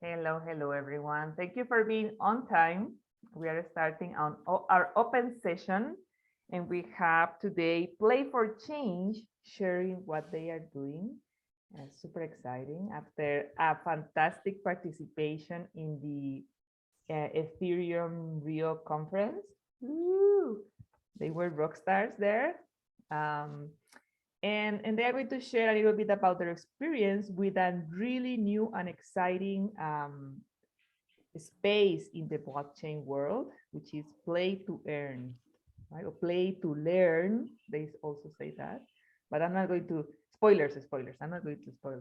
Hello, hello, everyone. Thank you for being on time. We are starting on our open session, and we have today Play for Change sharing what they are doing. Super exciting after a fantastic participation in the Ethereum Rio conference. Woo! They were rock stars there. And they are going to share a little bit about their experience with a really new and exciting space in the blockchain world, which is play to earn, right? Or play to learn. They also say that, but I'm not going to spoilers. I'm not going to spoil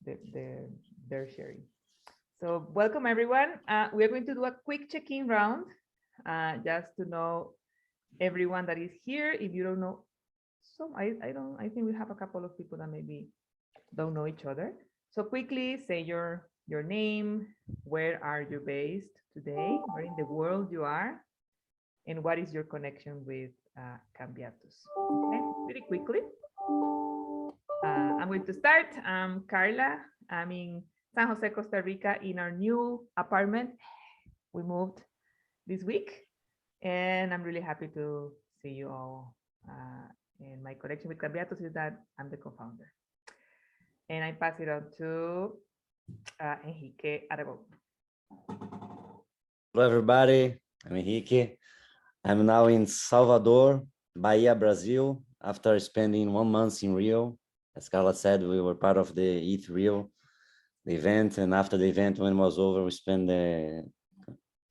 their sharing. So welcome everyone. We are going to do a quick check-in round, just to know everyone that is here. If you don't know, so I think we have a couple of people that maybe don't know each other. So quickly say your name, where are you based today, where in the world you are, and what is your connection with Cambiatus. Okay, very quickly. I'm going to start. Carla. I'm in San Jose, Costa Rica, in our new apartment. We moved this week, and I'm really happy to see you all. And my connection with Cambiatus is that I'm the co-founder. And I pass it on to Enrique Aragon. Hello, everybody. I'm Enrique. I'm now in Salvador, Bahia, Brazil, after spending 1 month in Rio. As Carla said, we were part of the ETH Rio, the event. And after the event, when it was over, we spent a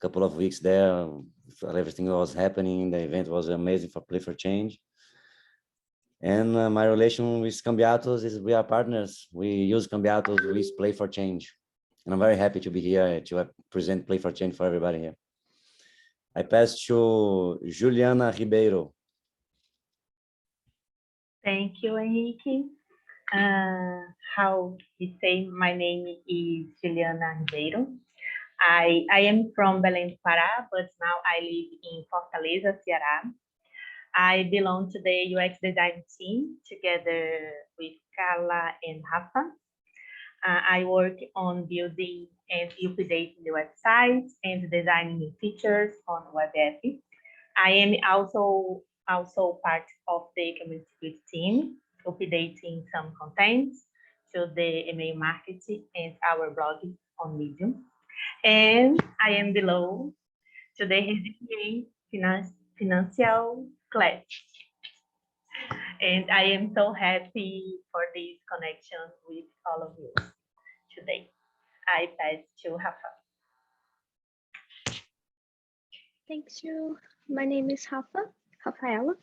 couple of weeks there. Everything that was happening. The event was amazing for Play for Change. And my relation with Cambiatus is we are partners. We use Cambiatus, we Play for Change. And I'm very happy to be here to present Play for Change for everybody here. I pass to Juliana Ribeiro. Thank you, Enrique. How you say, my name is Juliana Ribeiro. I am from Belém, Pará, but now I live in Fortaleza, Ceará. I belong to the UX design team together with Carla and Rafa. I work on building and updating the website and designing new features on WebApp. I am also part of the community team, updating some content to the email marketing and our blog on Medium. And I am below to the RDA financial class. And I am so happy for this connection with all of you today. I pass to Rafa. Thank you. My name is Rafaela.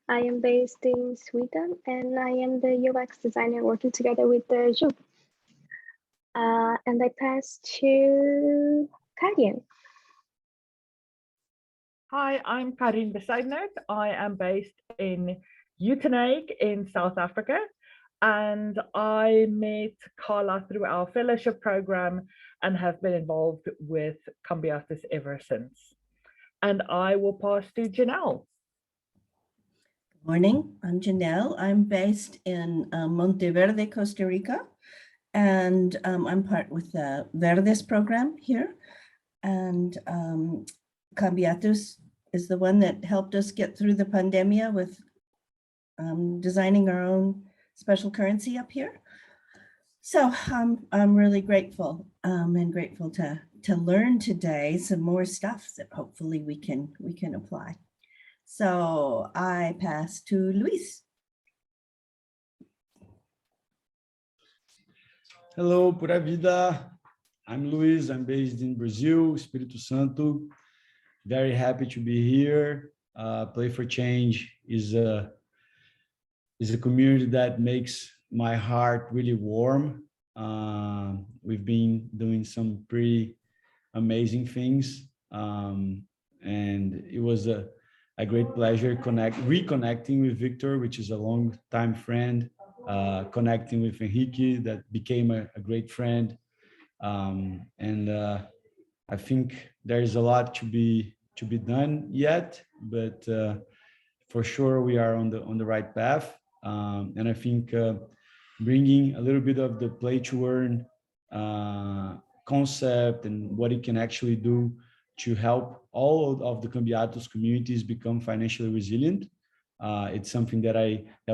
I am based in Sweden, and I am the UX designer working together with Ju. And I pass to Karin. Hi, I'm Karin Besaidnert. I am based in Uitenhage in South Africa, and I met Carla through our fellowship program and have been involved with Cambiatus ever since. And I will pass to Janelle. Good morning, I'm Janelle. I'm based in Monteverde, Costa Rica, and I'm part with the Verdes program here. And Cambiatus is the one that helped us get through the pandemic with designing our own special currency up here. So I'm really grateful and grateful to learn today some more stuff that hopefully we can apply. So I pass to Luis. Hello, Pura Vida. I'm Luis. I'm based in Brazil, Espírito Santo. Very happy to be here. Play for Change is a community that makes my heart really warm. We've been doing some pretty amazing things, and it was a great pleasure reconnecting with Victor, which is a long-time friend, connecting with Enrique, that became a great friend, and I think there's a lot to be done yet, but for sure we are on the right path, and I think bringing a little bit of the play to earn concept and what it can actually do to help all of the Cambiatus communities become financially resilient. It's something that I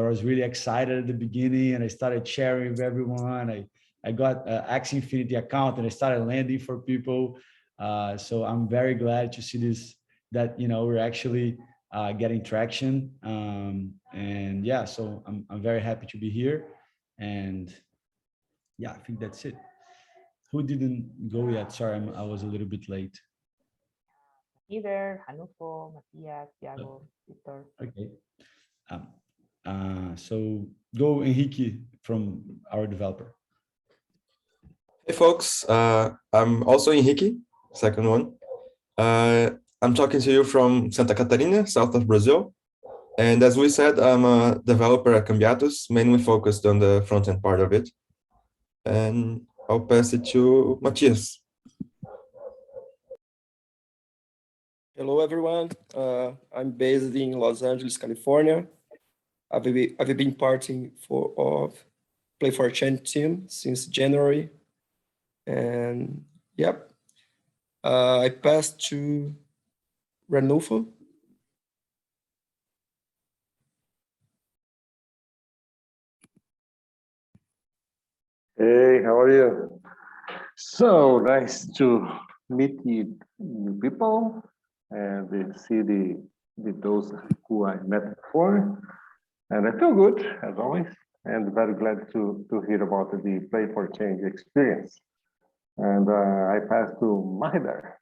was really excited at the beginning, and I started sharing with everyone. I got an Axie Infinity account and I started lending for people. So I'm very glad to see this, that, you know, we're actually getting traction. And yeah, so I'm very happy to be here. And yeah, I think that's it. Who didn't go yet? Sorry, I was a little bit late. Either Hanufo, Matias, Thiago, Victor. Okay. So go Enrique from our developer. Hey folks, I'm also Enrique, second one. I'm talking to you from Santa Catarina, south of Brazil. And as we said, I'm a developer at Cambiatus, mainly focused on the front-end part of it. And I'll pass it to Matias. Hello, everyone. I'm based in Los Angeles, California. I've been parting of Play for Change team since January. And yep, I passed to Ranulfo. Hey, how are you? So nice to meet you new people and see those who I met before. And I feel good as always, and very glad to hear about the Play for Change experience. And I pass to Mahidar.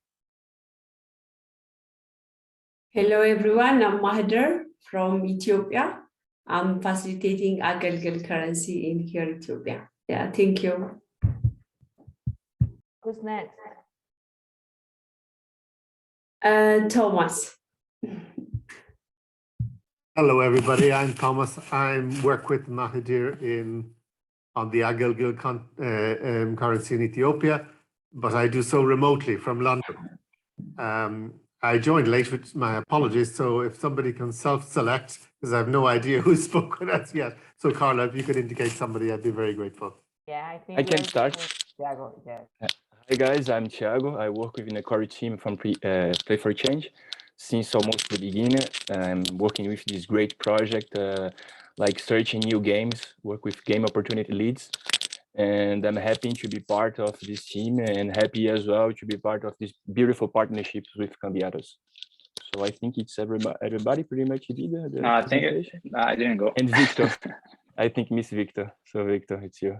Hello everyone, I'm Mahidar from Ethiopia. I'm facilitating Agalgal currency in here, Ethiopia. Yeah, thank you. Who's next? Thomas. Hello, everybody. I'm Thomas. I work with Mahidar on the Agalgal currency in Ethiopia, but I do so remotely from London. I joined late, with my apologies. So if somebody can self-select, because I have no idea who spoke with us yet. So Carla, if you could indicate somebody, I'd be very grateful. Yeah, I think I can start. Thiago, yes. Hi guys, I'm Thiago. I work within the core team from Play for Change since almost the beginning. I'm working with this great project, like searching new games, work with game opportunity leads. And I'm happy to be part of this team and happy as well to be part of this beautiful partnerships with Cambiatus. So I think it's everybody pretty much did the presentation. I didn't go. And Victor, I think Miss Victor. So Victor, it's you.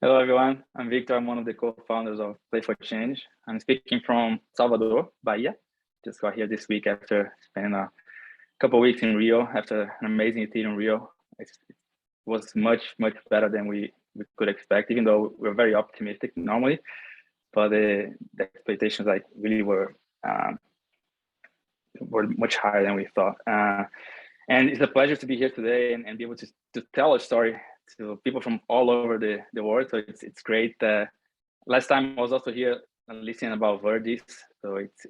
Hello everyone, I'm Victor. I'm one of the co-founders of Play for Change. I'm speaking from Salvador, Bahia. Just got here this week after spending a couple of weeks in Rio after an amazing Ethereum Rio. It was much better than we could expect, even though we're very optimistic normally. But the expectations like really were much higher than we thought. And it's a pleasure to be here today and be able to tell a story to people from all over the world. So it's great. Last time I was also here listening about Verdis. So it's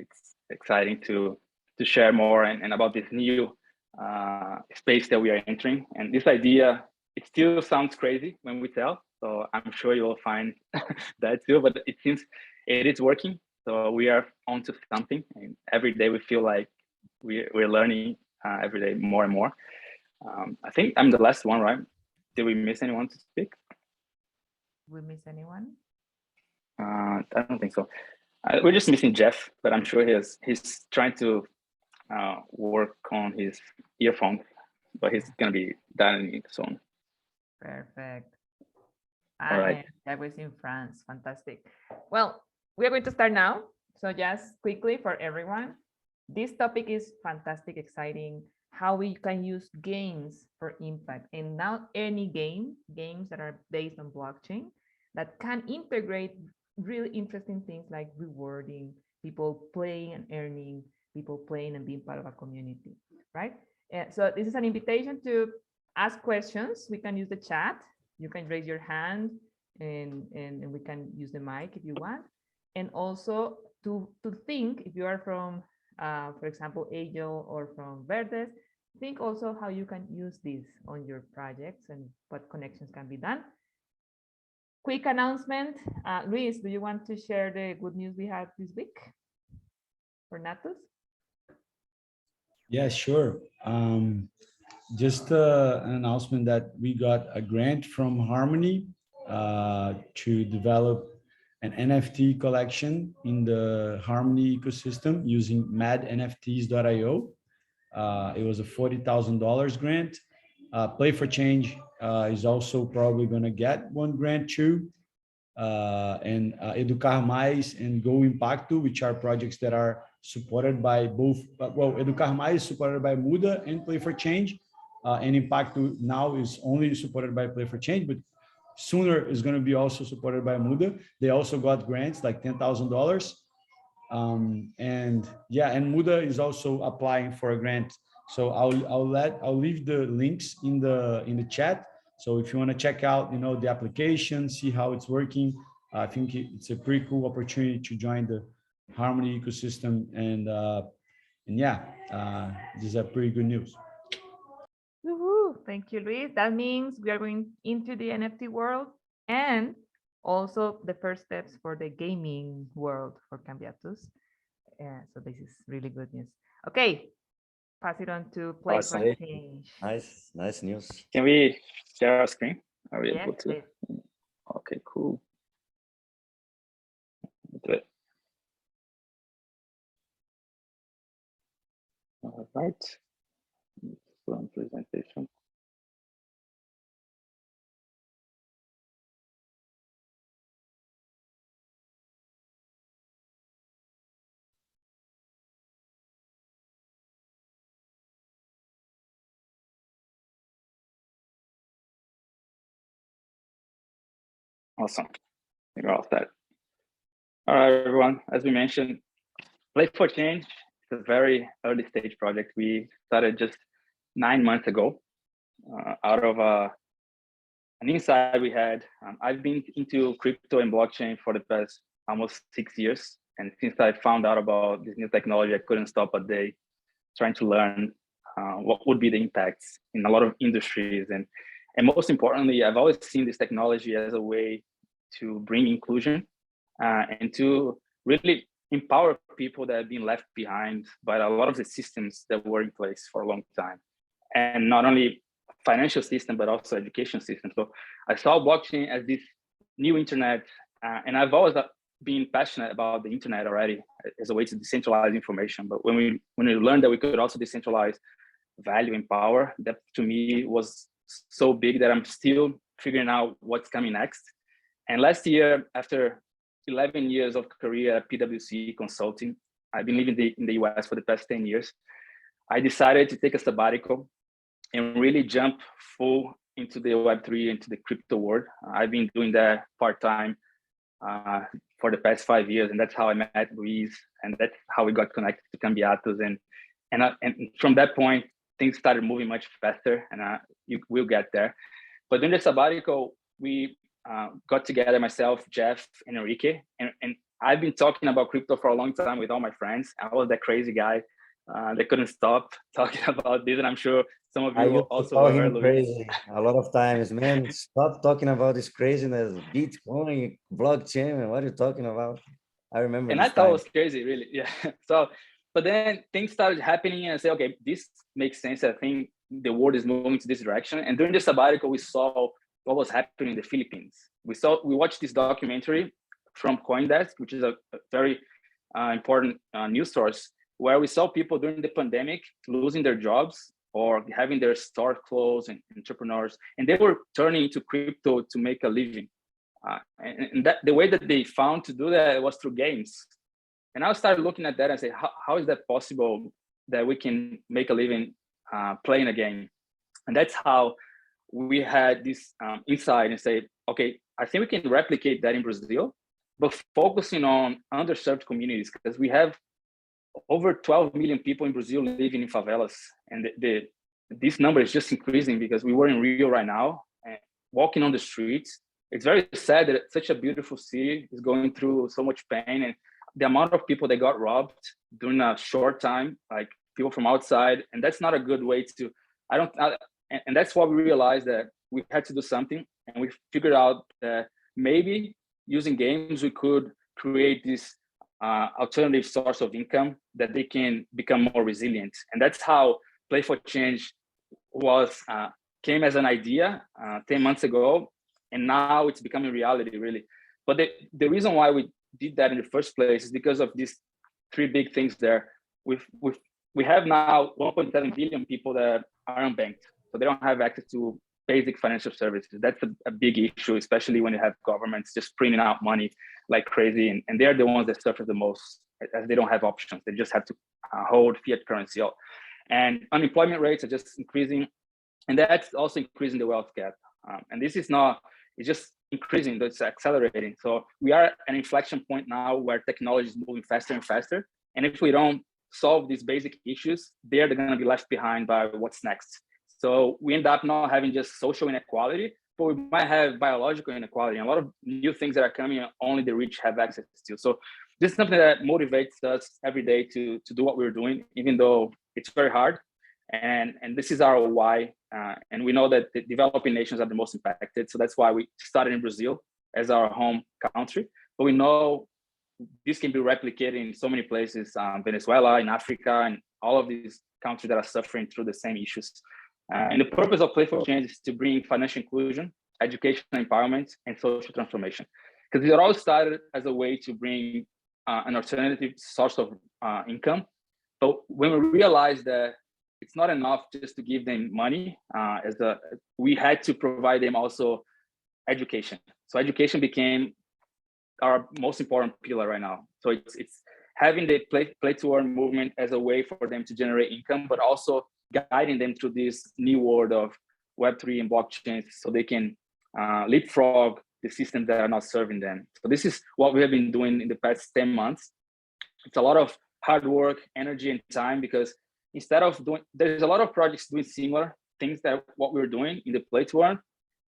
exciting to share more and about this new space that we are entering. And this idea, it still sounds crazy when we tell. So I'm sure you will find that too, but it seems it is working. So we are onto something, and every day we feel like we're learning every day more and more. I think I'm the last one, right? Did we miss anyone to speak? We miss anyone? I don't think so. We're just missing Jeff, but I'm sure he's trying to work on his earphone, but he's gonna be done soon. Perfect. All right. That was in France. Fantastic. Well, we are going to start now. So just quickly for everyone, this topic is fantastic, exciting, how we can use games for impact, and not any games that are based on blockchain that can integrate really interesting things like rewarding, people playing and earning, people playing and being part of a community, right? So this is an invitation to ask questions. We can use the chat. You can raise your hand and we can use the mic if you want. And also to think, if you are from, for example, Angel or from Verdes, think also how you can use this on your projects and what connections can be done. quick announcement. Luis, do you want to share the good news we had this week for Natus? Yeah, sure. Just an announcement that we got a grant from Harmony to develop an NFT collection in the Harmony ecosystem using madnfts.io. It was a $40,000 grant. Play for Change is also probably going to get one grant too. And Educar Mais and Go Impacto, which are projects that are supported by both, well, Educar Mais is supported by Muda and Play for Change, and Impacto now is only supported by Play for Change, but sooner is going to be also supported by Muda. They also got grants like $10,000. And yeah, and Muda is also applying for a grant. So I'll leave the links in the chat. So if you want to check out, you know, the application, see how it's working, I think it's a pretty cool opportunity to join the Harmony ecosystem. And yeah, this is a pretty good news. Thank you, Luis. That means we are going into the NFT world and also the first steps for the gaming world for Cambiatus. So this is really good news. Okay, pass it on to Play for Change. Nice news. Can we share our screen? Are we Yes, able to? please. Okay, cool. Do it. All right. Presentation. Awesome. You're all set. All right, everyone. As we mentioned, Play for Change is a very early stage project. We started just 9 months ago out of an insight we had. I've been into crypto and blockchain for the past almost 6 years. And since I found out about this new technology, I couldn't stop a day trying to learn what would be the impacts in a lot of industries. And most importantly, I've always seen this technology as a way to bring inclusion and to really empower people that have been left behind by a lot of the systems that were in place for a long time. And not only financial system, but also education system. So I saw blockchain as this new internet, and I've always been passionate about the internet already as a way to decentralize information. But when we learned that we could also decentralize value and power, that to me was so big that I'm still figuring out what's coming next. And last year, after 11 years of career at PwC consulting, I've been living in the US for the past 10 years. I decided to take a sabbatical and really jump full into the Web3, into the crypto world. I've been doing that part-time for the past 5 years, and that's how I met Luis, and that's how we got connected to Cambiatus. And from that point, things started moving much faster, and we'll get there. But during the sabbatical, we got together, myself, Jeff, and Enrique, and I've been talking about crypto for a long time with all my friends. I was that crazy guy that couldn't stop talking about this, and I'm sure some of you also heard Luis. Crazy a lot of times, man. Stop talking about this craziness, Bitcoin, blockchain. What are you talking about? I remember. And I thought it was crazy, really. Yeah. So, but then things started happening, and I said, okay, this makes sense. I think the world is moving to this direction. And during the sabbatical, we saw what was happening in the Philippines. We watched this documentary from CoinDesk, which is a very important news source, where we saw people during the pandemic losing their jobs or having their store closed, and entrepreneurs, and they were turning to crypto to make a living. And that the way that they found to do that was through games. And I started looking at that and say, how is that possible that we can make a living playing a game? And that's how we had this insight and say, okay, I think we can replicate that in Brazil, but focusing on underserved communities, because we have over 12 million people in Brazil living in favelas. And this number is just increasing, because we were in Rio right now, and walking on the streets, it's very sad that such a beautiful city is going through so much pain. And the amount of people that got robbed during a short time, like people from outside, and that's not a good way to, and that's why we realized that we had to do something. And we figured out that maybe using games, we could create this alternative source of income that they can become more resilient. And that's how Play for Change was came as an idea 10 months ago, and now it's becoming reality, really. But the reason why we did that in the first place is because of these three big things there. We have now 1.7 billion people that are unbanked, so they don't have access to basic financial services. That's a big issue, especially when you have governments just printing out money like crazy, and they're the ones that suffer the most, as they don't have options. They just have to hold fiat currency out. And unemployment rates are just increasing, and that's also increasing the wealth gap. And this is not, it's just increasing, it's accelerating. So we are at an inflection point now where technology is moving faster and faster. And if we don't solve these basic issues, they're going to be left behind by what's next. So we end up not having just social inequality, but we might have biological inequality, and a lot of new things that are coming, only the rich have access to. So this is something that motivates us every day to do what we're doing, even though it's very hard. And this is our why. And we know that the developing nations are the most impacted. So that's why we started in Brazil as our home country. But we know this can be replicated in so many places, Venezuela, in Africa, and all of these countries that are suffering through the same issues. And the purpose of Play for Change is to bring financial inclusion, education empowerment, and social transformation. Because it all started as a way to bring an alternative source of income. But when we realized that it's not enough just to give them money, we had to provide them also education. So education became our most important pillar right now. So it's having the play to earn movement as a way for them to generate income, but also guiding them through this new world of Web3 and blockchains, so they can leapfrog the systems that are not serving them. So this is what we have been doing in the past 10 months. It's a lot of hard work, energy, and time, because instead of there's a lot of projects doing similar things that what we're doing in the play to earn,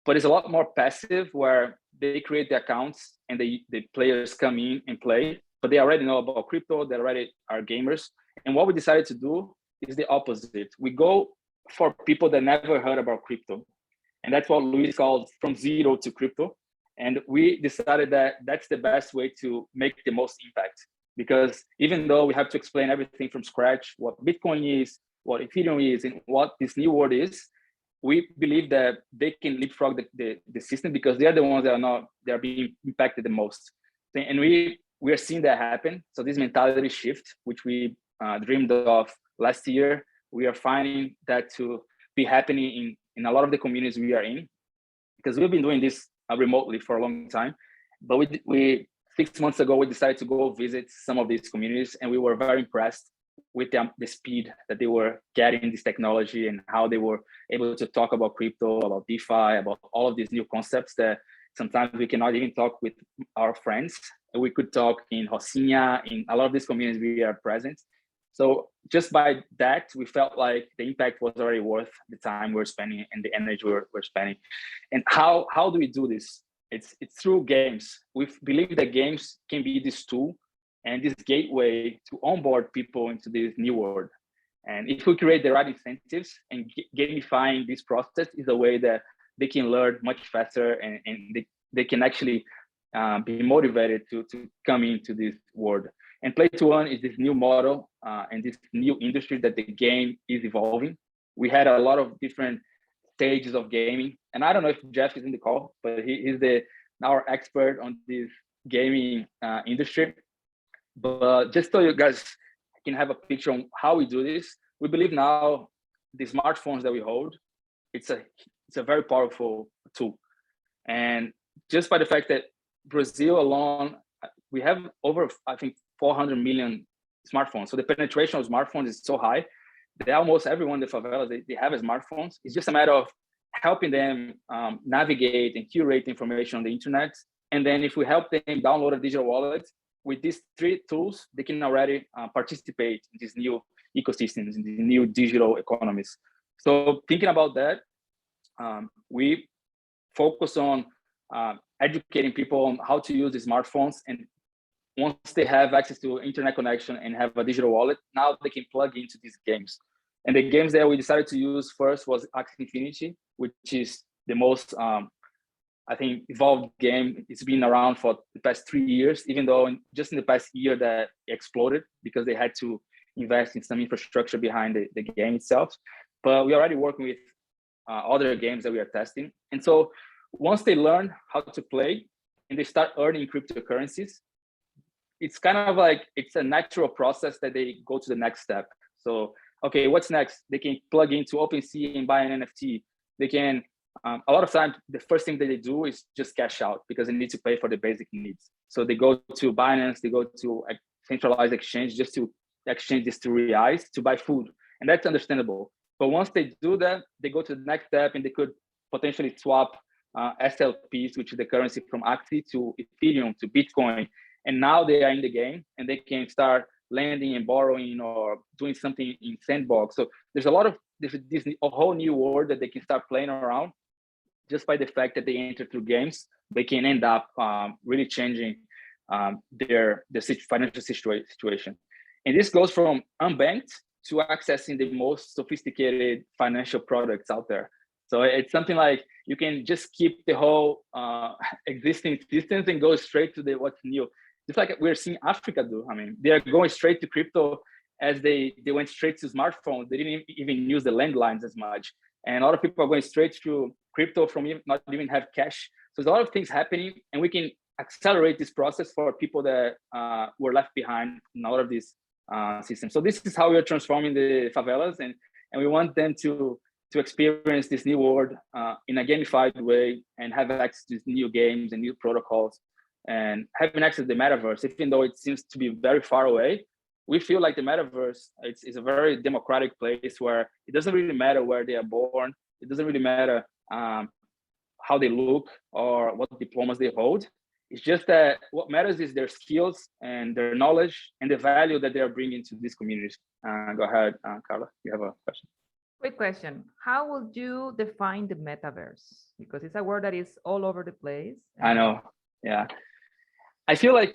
but it's a lot more passive, where they create the accounts and the players come in and play, but they already know about crypto, they already are gamers. And what we decided to do is the opposite. We go for people that never heard about crypto. And that's what Luis called from zero to crypto. And we decided that that's the best way to make the most impact. Because even though we have to explain everything from scratch, what Bitcoin is, what Ethereum is, and what this new world is, we believe that they can leapfrog the system, because they're the ones that are being impacted the most. And we are seeing that happen. So this mentality shift, which we dreamed of last year, we are finding that to be happening in a lot of the communities we are in, because we've been doing this remotely for a long time. But we 6 months ago, we decided to go visit some of these communities, and we were very impressed with the speed that they were getting this technology, and how they were able to talk about crypto, about DeFi, about all of these new concepts that sometimes we cannot even talk with our friends. We could talk in Rocinha, in a lot of these communities we are present. So just by that, we felt like the impact was already worth the time we're spending and the energy we're spending. And how do we do this? It's through games. We believe that games can be this tool and this gateway to onboard people into this new world. And if we create the right incentives, and gamifying this process is a way that they can learn much faster, and they can actually be motivated to come into this world. And Play to Earn is this new model and this new industry that the game is evolving. We had a lot of different stages of gaming, and I don't know if Jeff is in the call, but he's our expert on this gaming industry. But just so you guys can have a picture on how we do this, we believe now the smartphones that we hold, it's a very powerful tool. And just by the fact that Brazil alone, we have over, I think, 400 million smartphones. So the penetration of smartphones is so high that almost everyone in the favelas, they have a smartphone. It's just a matter of helping them navigate and curate information on the internet. And then if we help them download a digital wallet, with these three tools, they can already participate in these new ecosystems, in these new digital economies. So thinking about that, we focus on educating people on how to use the smartphones. And once they have access to internet connection and have a digital wallet, now they can plug into these games. And the games that we decided to use first was Axie Infinity, which is the most I think evolved game, it's been around for the past 3 years, even though just in the past year that exploded because they had to invest in some infrastructure behind the game itself. But we're already working with other games that we are testing. And so once they learn how to play and they start earning cryptocurrencies, it's kind of like, it's a natural process that they go to the next step. So, okay, what's next? They can plug into OpenSea and buy an NFT. They can, a lot of times, the first thing that they do is just cash out because they need to pay for the basic needs. So they go to Binance, they go to a centralized exchange just to exchange this to reais to buy food. And that's understandable. But once they do that, they go to the next step and they could potentially swap SLPs, which is the currency from Axie, to Ethereum, to Bitcoin. And now they are in the game and they can start lending and borrowing or doing something in Sandbox. So there's a lot of this a whole new world that they can start playing around just by the fact that they enter through games. They can end up really changing their financial situation. And this goes from unbanked to accessing the most sophisticated financial products out there. So it's something like you can just keep the whole existing systems and go straight to what's new. Just like we're seeing Africa do. I mean, they are going straight to crypto as they went straight to smartphones. They didn't even use the landlines as much. And a lot of people are going straight to crypto from not even have cash. So there's a lot of things happening, and we can accelerate this process for people that were left behind in a lot of these systems. So this is how we are transforming the favelas, and we want them to experience this new world in a gamified way and have access to new games and new protocols and having access to the metaverse. Even though it seems to be very far away, we feel like the metaverse is a very democratic place where it doesn't really matter where they are born. It doesn't really matter how they look or what diplomas they hold. It's just that what matters is their skills and their knowledge and the value that they are bringing to these communities. Go ahead, Carla, you have a question. Quick question. How would you define the metaverse? Because it's a word that is all over the place. I know, yeah. I feel like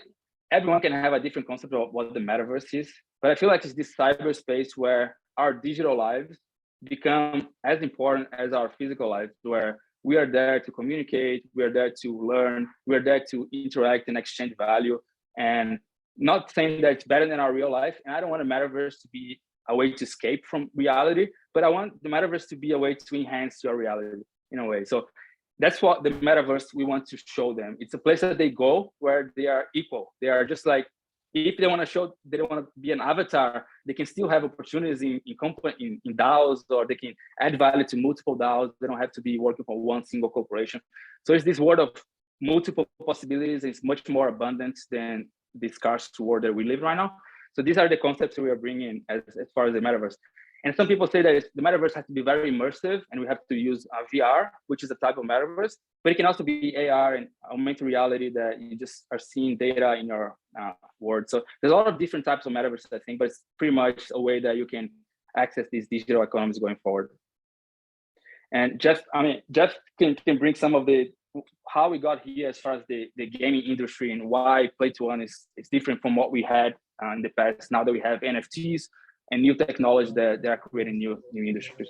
everyone can have a different concept of what the metaverse is, but I feel like it's this cyberspace where our digital lives become as important as our physical lives, where we are there to communicate, we are there to learn, we are there to interact and exchange value, and not saying that it's better than our real life. And I don't want a metaverse to be a way to escape from reality, but I want the metaverse to be a way to enhance your reality in a way. So that's what the metaverse we want to show them. It's a place that they go where they are equal. They are just like, if they want to they don't want to be an avatar, they can still have opportunities in DAOs, or they can add value to multiple DAOs. They don't have to be working for one single corporation. So it's this world of multiple possibilities. It's much more abundant than the scarce world that we live right now. So these are the concepts we are bringing as far as the metaverse. And some people say that the metaverse has to be very immersive and we have to use VR, which is a type of metaverse, but it can also be AR and augmented reality that you just are seeing data in your world. So there's a lot of different types of metaverse, I think, but it's pretty much a way that you can access these digital economies going forward. And Jeff can bring some of how we got here as far as the gaming industry and why Play to Earn is different from what we had in the past, now that we have NFTs and new technology that are creating new industries.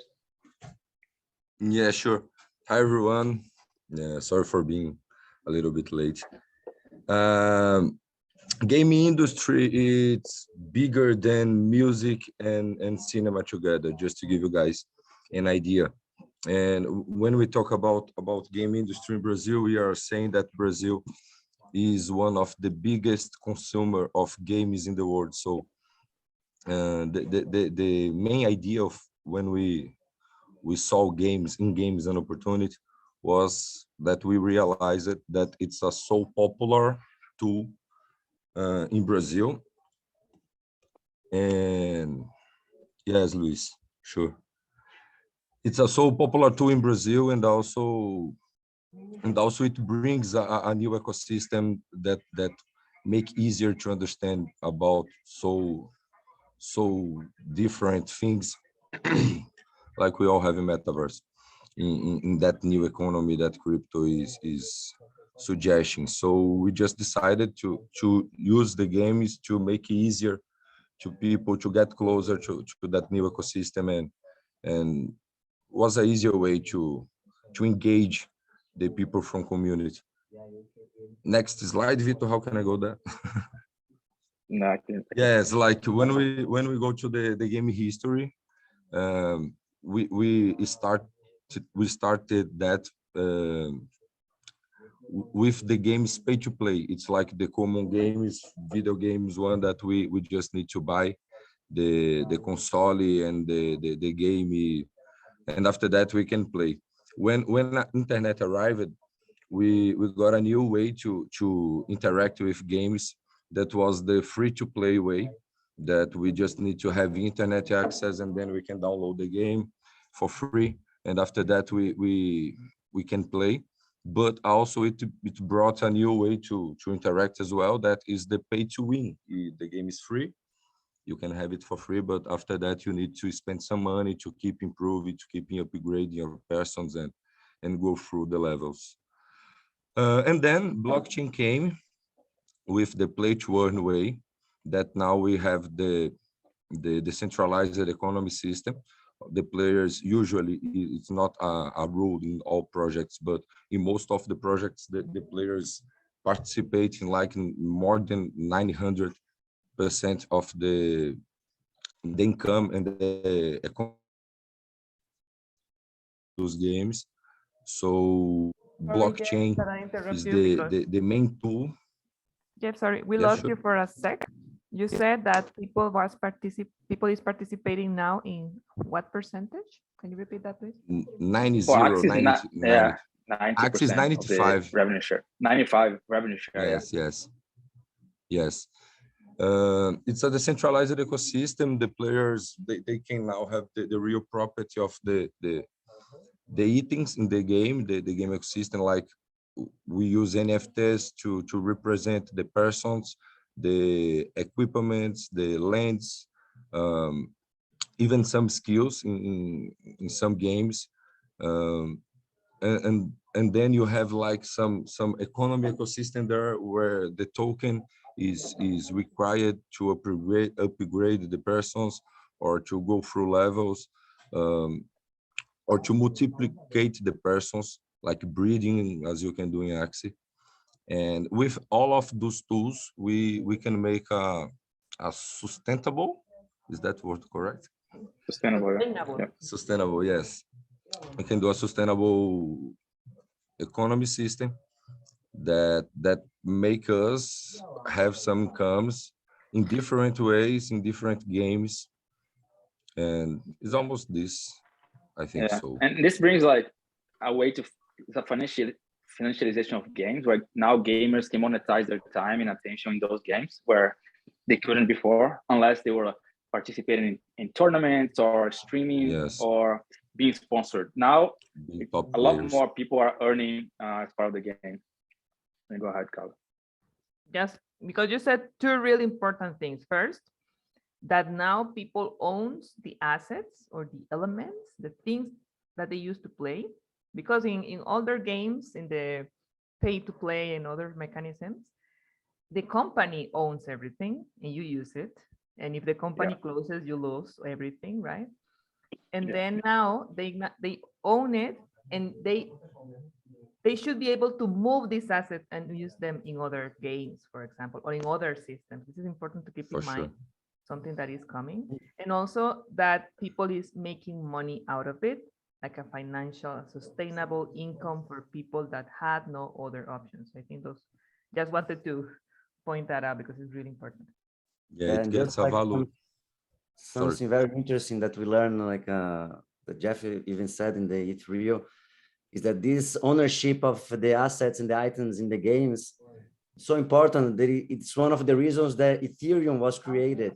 Yeah, sure. Hi, everyone. Yeah, sorry for being a little bit late. Gaming industry, it's bigger than music and cinema together, just to give you guys an idea. And when we talk about game industry in Brazil, we are saying that Brazil is one of the biggest consumer of games in the world. So the main idea of when we saw games an opportunity was that we realized that it's a so popular tool in Brazil. And yes, Luis, sure. It's a so popular tool in Brazil, and also it brings a new ecosystem that make easier to understand about so different things like we all have in metaverse in that new economy that crypto is suggesting. So we just decided to use the games to make it easier to people to get closer to that new ecosystem, and was an easier way to engage the people from community. Next slide, Vitor, how can I go there? No, I can't. Yes, like when we go to the game history, we started that with the games pay to play. It's like the common games, video games, one that we just need to buy the console and the game, and after that we can play. When internet arrived, we got a new way to interact with games. That was the free to play way, that we just need to have internet access and then we can download the game for free, and after that we can play. But also it brought a new way to interact as well, that is the pay to win. The game is free, you can have it for free, but after that you need to spend some money to keep improving, to keep upgrading your persons and go through the levels. And then blockchain came with the play to earn way, that now we have the decentralized economy system. The players usually, it's not a rule in all projects, but in most of the projects, the players participate in like more than 900% of the income and the those games. So blockchain is the main tool. Jeff, sorry, we Yeah, lost sure. you for a sec. You said that people is participating now in what percentage? Can you repeat that, please? 90, For Axis, 90, yeah, 90. Axis 90% of the 95. revenue share. 95 revenue share. Yes, yes. It's a decentralized ecosystem. The players, they can now have the real property of the items in the game ecosystem. Like we use NFTs to represent the persons, the equipments, the lands, even some skills in some games, and then you have like some economy ecosystem there, where the token is required to upgrade the persons, or to go through levels, or to multiplicate the persons, like breeding, as you can do in Axie. And with all of those tools, we can make a sustainable, is that word correct? Sustainable. Yeah. Sustainable, yes. We can do a sustainable economy system that make us have some incomes in different ways, in different games. And it's almost this, I think so. And this brings like a way to the financialization of games, where now gamers can monetize their time and attention in those games where they couldn't before, unless they were participating in tournaments or streaming, yes, or being sponsored. Now a lot more people are earning as part of the game. And go ahead, Carla. Just because you said two really important things. First, that now people owns the assets or the elements, the things that they used to play, because in older games, in the pay to play and other mechanisms, the company owns everything and you use it. And if the company closes, you lose everything, right? And then now they own it, and they should be able to move this asset and use them in other games, for example, or in other systems. This is important to keep in mind. Something that is coming, and also that people is making money out of it, like a financial sustainable income for people that had no other options. I think those, just wanted to point that out because it's really important. Yeah, it gets a value. Something very interesting that we learned, like that Jeff even said in the Ethereum Rio, is that this ownership of the assets and the items in the games so important that it's one of the reasons that Ethereum was created.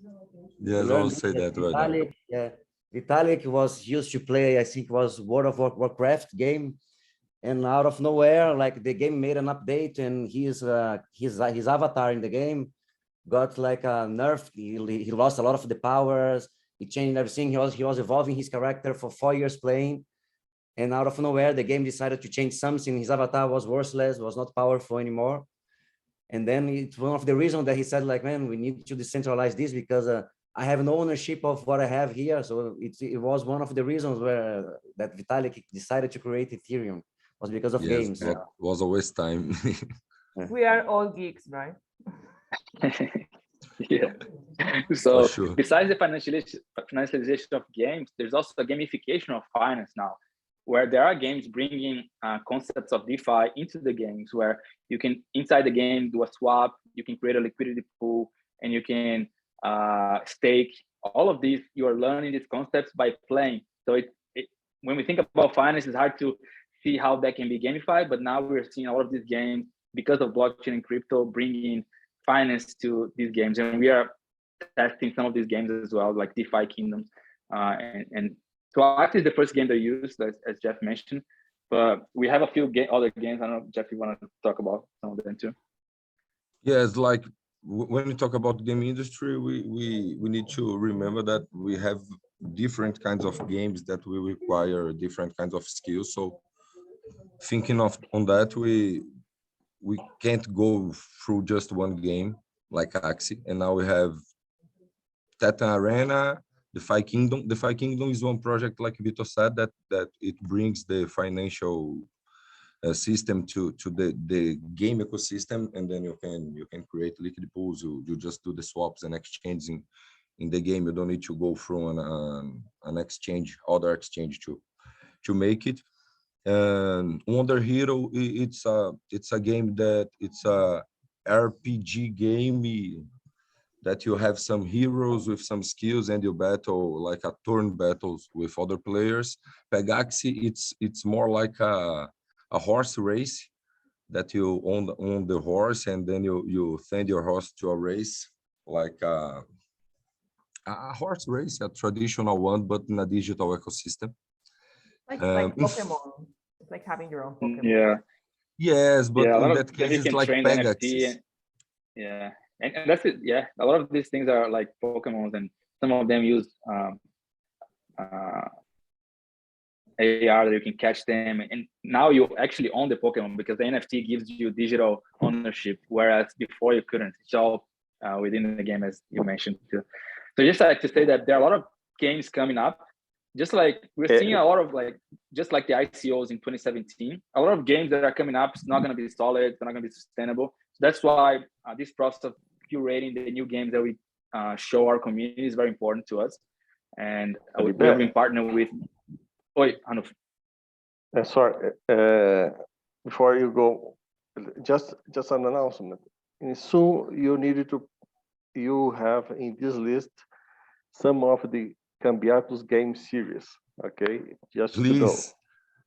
Yes, I'll say that right now. Vitalik was used to play, I think it was World of Warcraft game, and out of nowhere, like the game made an update, and his avatar in the game got like a nerf. He lost a lot of the powers. It changed everything. He was evolving his character for 4 years playing, and out of nowhere, the game decided to change something. His avatar was worthless, was not powerful anymore. And then it's one of the reasons that he said, like, man, we need to decentralize this because I have no ownership of what I have here. So it was one of the reasons where that Vitalik decided to create Ethereum. was because of Yes, games. but was a waste time. We are all geeks, right? Yeah. For So sure. besides the financialization of games, there's also a gamification of finance now, where there are games bringing concepts of DeFi into the games, where you can, inside the game, do a swap, you can create a liquidity pool, and you can stake. All of these, you are learning these concepts by playing. So when we think about finance, it's hard to see how that can be gamified, but now we're seeing all of these games, because of blockchain and crypto, bringing finance to these games. And we are testing some of these games as well, like DeFi Kingdoms. And so actually the first game they used, as Jeff mentioned, but we have a few other games. I don't know, Jeff, you want to talk about some of them too? Yeah, it's like when we talk about game industry, we need to remember that we have different kinds of games that will require different kinds of skills. So thinking on that, we can't go through just one game like Axie, and now we have Titan Arena, DeFi Kingdom. DeFi Kingdom is one project, like Vito said, that it brings the financial system to the game ecosystem, and then you can create liquid pools. You just do the swaps and exchanging in the game. You don't need to go through an exchange, other exchange to make it. And Wonder Hero, it's a game that it's a RPG game that you have some heroes with some skills and you battle like a turn battles with other players. Pegaxi, it's more like a horse race that you own the horse, and then you send your horse to a race, like a horse race, a traditional one, but in a digital ecosystem. Like Pokemon. It's like having your own Pokemon. Yeah. Yes, but Yeah, in that case, it's like Pegasus. Yeah, and that's it. Yeah, a lot of these things are like Pokemon, and some of them use AR that you can catch them, and now you actually own the Pokemon because the NFT gives you digital ownership, whereas before you couldn't. It's all within the game, as you mentioned too. So just like to say that there are a lot of games coming up, just like we're seeing a lot of just like the ICOs in 2017, a lot of games that are coming up, it's not going to be solid, it's not going to be sustainable. So that's why this process of curating the new games that we show our community is very important to us. And we have been partnering with. Oi, Hanuf. Sorry, before you go, just an announcement. And soon you have in this list some of the Cambiatus game series. Okay, just please,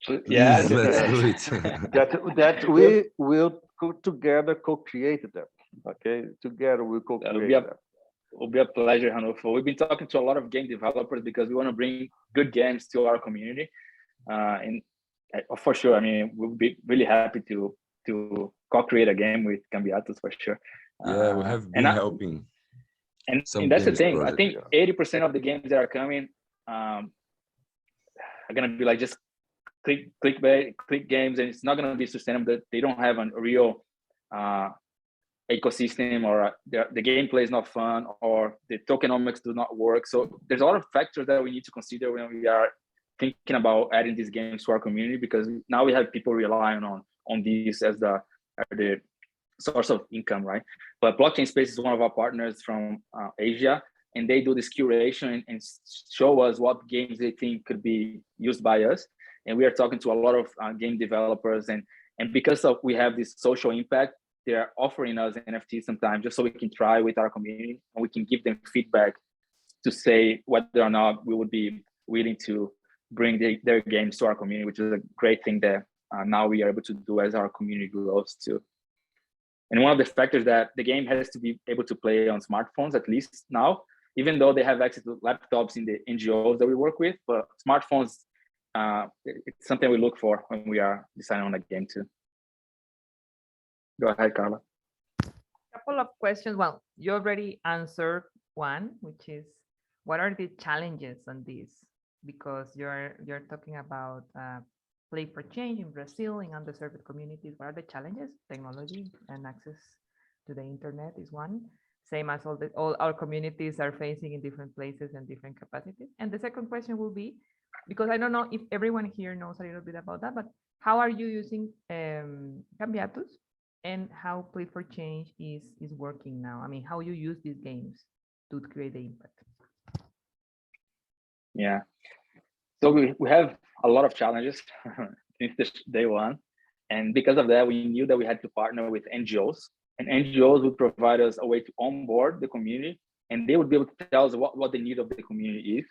to know. Yes, let's do it. that we will together co-create them. Okay, together we co-create them. It will be a pleasure, Hanuf. We've been talking to a lot of game developers because we want to bring good games to our community. And for sure, I mean, we'll be really happy to co-create a game with Cambiatus for sure. Yeah, we have been helping. And that's the thing. Project. I think 80% of the games that are coming are gonna be like just click games, and it's not gonna be sustainable. They don't have a real ecosystem, or the gameplay is not fun, or the tokenomics do not work. So there's a lot of factors that we need to consider when we are thinking about adding these games to our community, because now we have people relying on these as the source of income, right? But Blockchain Space is one of our partners from Asia, and they do this curation and show us what games they think could be used by us. And we are talking to a lot of game developers, and because we have this social impact, they're offering us NFTs sometimes just so we can try with our community, and we can give them feedback to say whether or not we would be willing to bring their games to our community, which is a great thing that now we are able to do as our community grows too. And one of the factors that the game has to be able to play on smartphones, at least now, even though they have access to laptops in the NGOs that we work with, but smartphones, it's something we look for when we are designing on a game too. Go ahead, Carla. Couple of questions. Well, you already answered one, which is what are the challenges on this? Because you're talking about Play for Change in Brazil, in underserved communities. What are the challenges? Technology and access to the internet is one. Same as all our communities are facing in different places and different capacities. And the second question will be, because I don't know if everyone here knows a little bit about that, but how are you using Cambiatus, and how Play for Change is working now? I mean, how you use these games to create the impact? Yeah. So we have a lot of challenges since this day one. And because of that, we knew that we had to partner with NGOs, and NGOs would provide us a way to onboard the community, and they would be able to tell us what the need of the community is.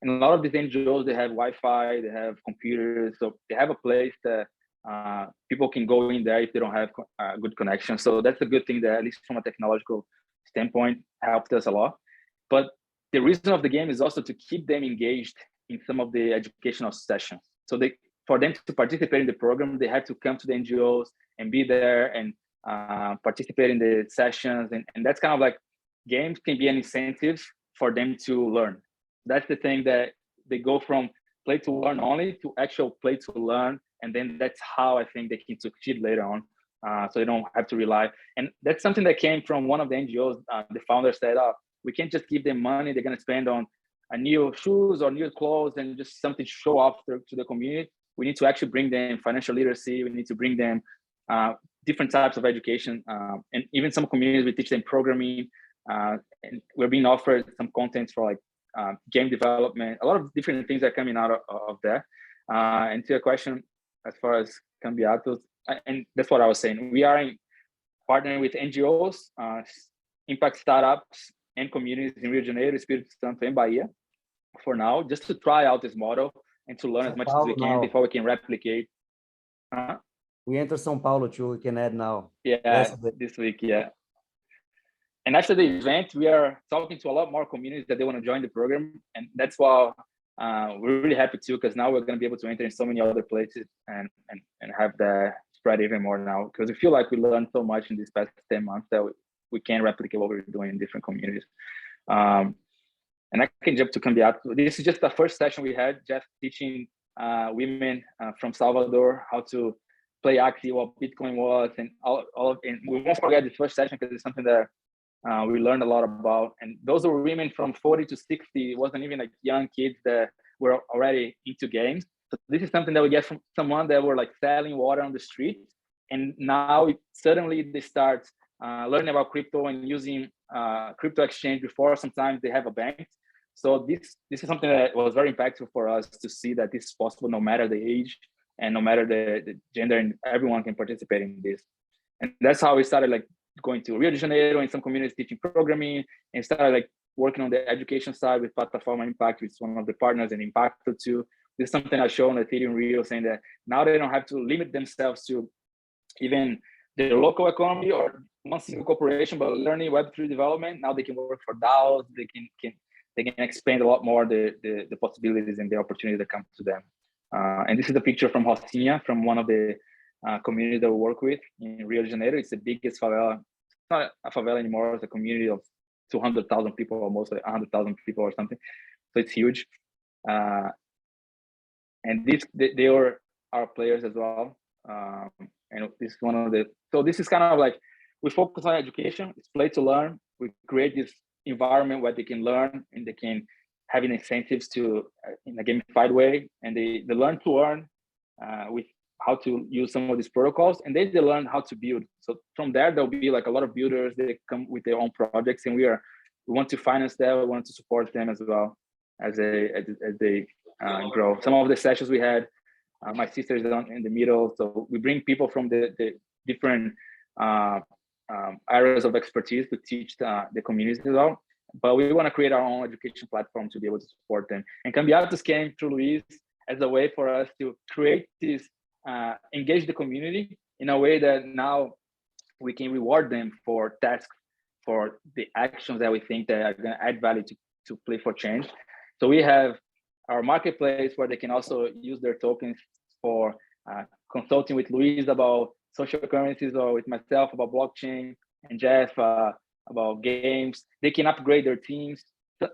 And a lot of these NGOs, they have Wi-Fi, they have computers, so they have a place that people can go in there if they don't have good connection. So that's a good thing that, at least from a technological standpoint, helped us a lot. But the reason of the game is also to keep them engaged in some of the educational sessions. So for them to participate in the program, they have to come to the NGOs and be there and participate in the sessions. And that's kind of like, games can be an incentive for them to learn. That's the thing, that they go from play to learn only to actual play to learn. And then that's how I think they can succeed later on. So they don't have to rely. And that's something that came from one of the NGOs. The founder said, we can't just give them money they're going to spend on new shoes or new clothes and just something to show off to the community. We need to actually bring them financial literacy. We need to bring them different types of education. And even some communities, we teach them programming. And we're being offered some content for like game development. A lot of different things are coming out of that. And to your question, as far as Cambiatus, and that's what I was saying, we are partnering with NGOs, impact startups, and communities in Rio de Janeiro, Espírito Santo, and Bahia for now, just to try out this model and to learn as much as we can before we can replicate. We enter São Paulo too, we can add now. Yeah, this week, yeah. And after the event, we are talking to a lot more communities that they want to join the program. And that's why we're really happy too, because now we're going to be able to enter in so many other places and have that spread even more now, because we feel like we learned so much in these past 10 months that we can replicate what we're doing in different communities. And I can jump to Cambiatus. This is just the first session we had, just teaching women from Salvador how to play Axie, what Bitcoin was, and all of it. We won't forget this first session because it's something that we learned a lot about. And those were women from 40 to 60. It wasn't even like young kids that were already into games. So this is something that we get from someone that were like selling water on the street. And now suddenly they start learning about crypto and using crypto exchange before sometimes they have a bank. So this is something that was very impactful for us to see that this is possible no matter the age and no matter the gender, and everyone can participate in this. And that's how we started like going to Rio de Janeiro and some communities teaching programming, and started like working on the education side with Plataforma Impact, which is one of the partners, and Impacto too. This is something I showed on Ethereum Rio, saying that now they don't have to limit themselves to even the local economy or one single corporation, but learning Web3 development. Now they can work for DAOs. They can expand a lot more the possibilities and the opportunity that come to them. And this is a picture from Rocinha, from one of the communities that we work with in Rio de Janeiro. It's the biggest favela. It's not a favela anymore. It's a community of 200,000 people, almost 100,000 people or something. So it's huge. And they were our players as well. And this is one of the, so this is kind of like, we focus on education. It's play to learn. We create this environment where they can learn and they can have incentives to in a gamified way, and they learn to earn with how to use some of these protocols, and they learn how to build. So from there, there'll be like a lot of builders. They come with their own projects, and we want to finance them. We want to support them as well as they grow. Some of the sessions we had, my sister is in the middle, so we bring people from the different areas of expertise to teach the communities as well. But we want to create our own education platform to be able to support them. And Cambiatus came through Luis as a way for us to create this, engage the community in a way that now we can reward them for tasks, for the actions that we think that are going to add value to Play for Change. So we have our marketplace where they can also use their tokens for consulting with Luis about social currencies, or with myself about blockchain, and Jeff about games. They can upgrade their teams.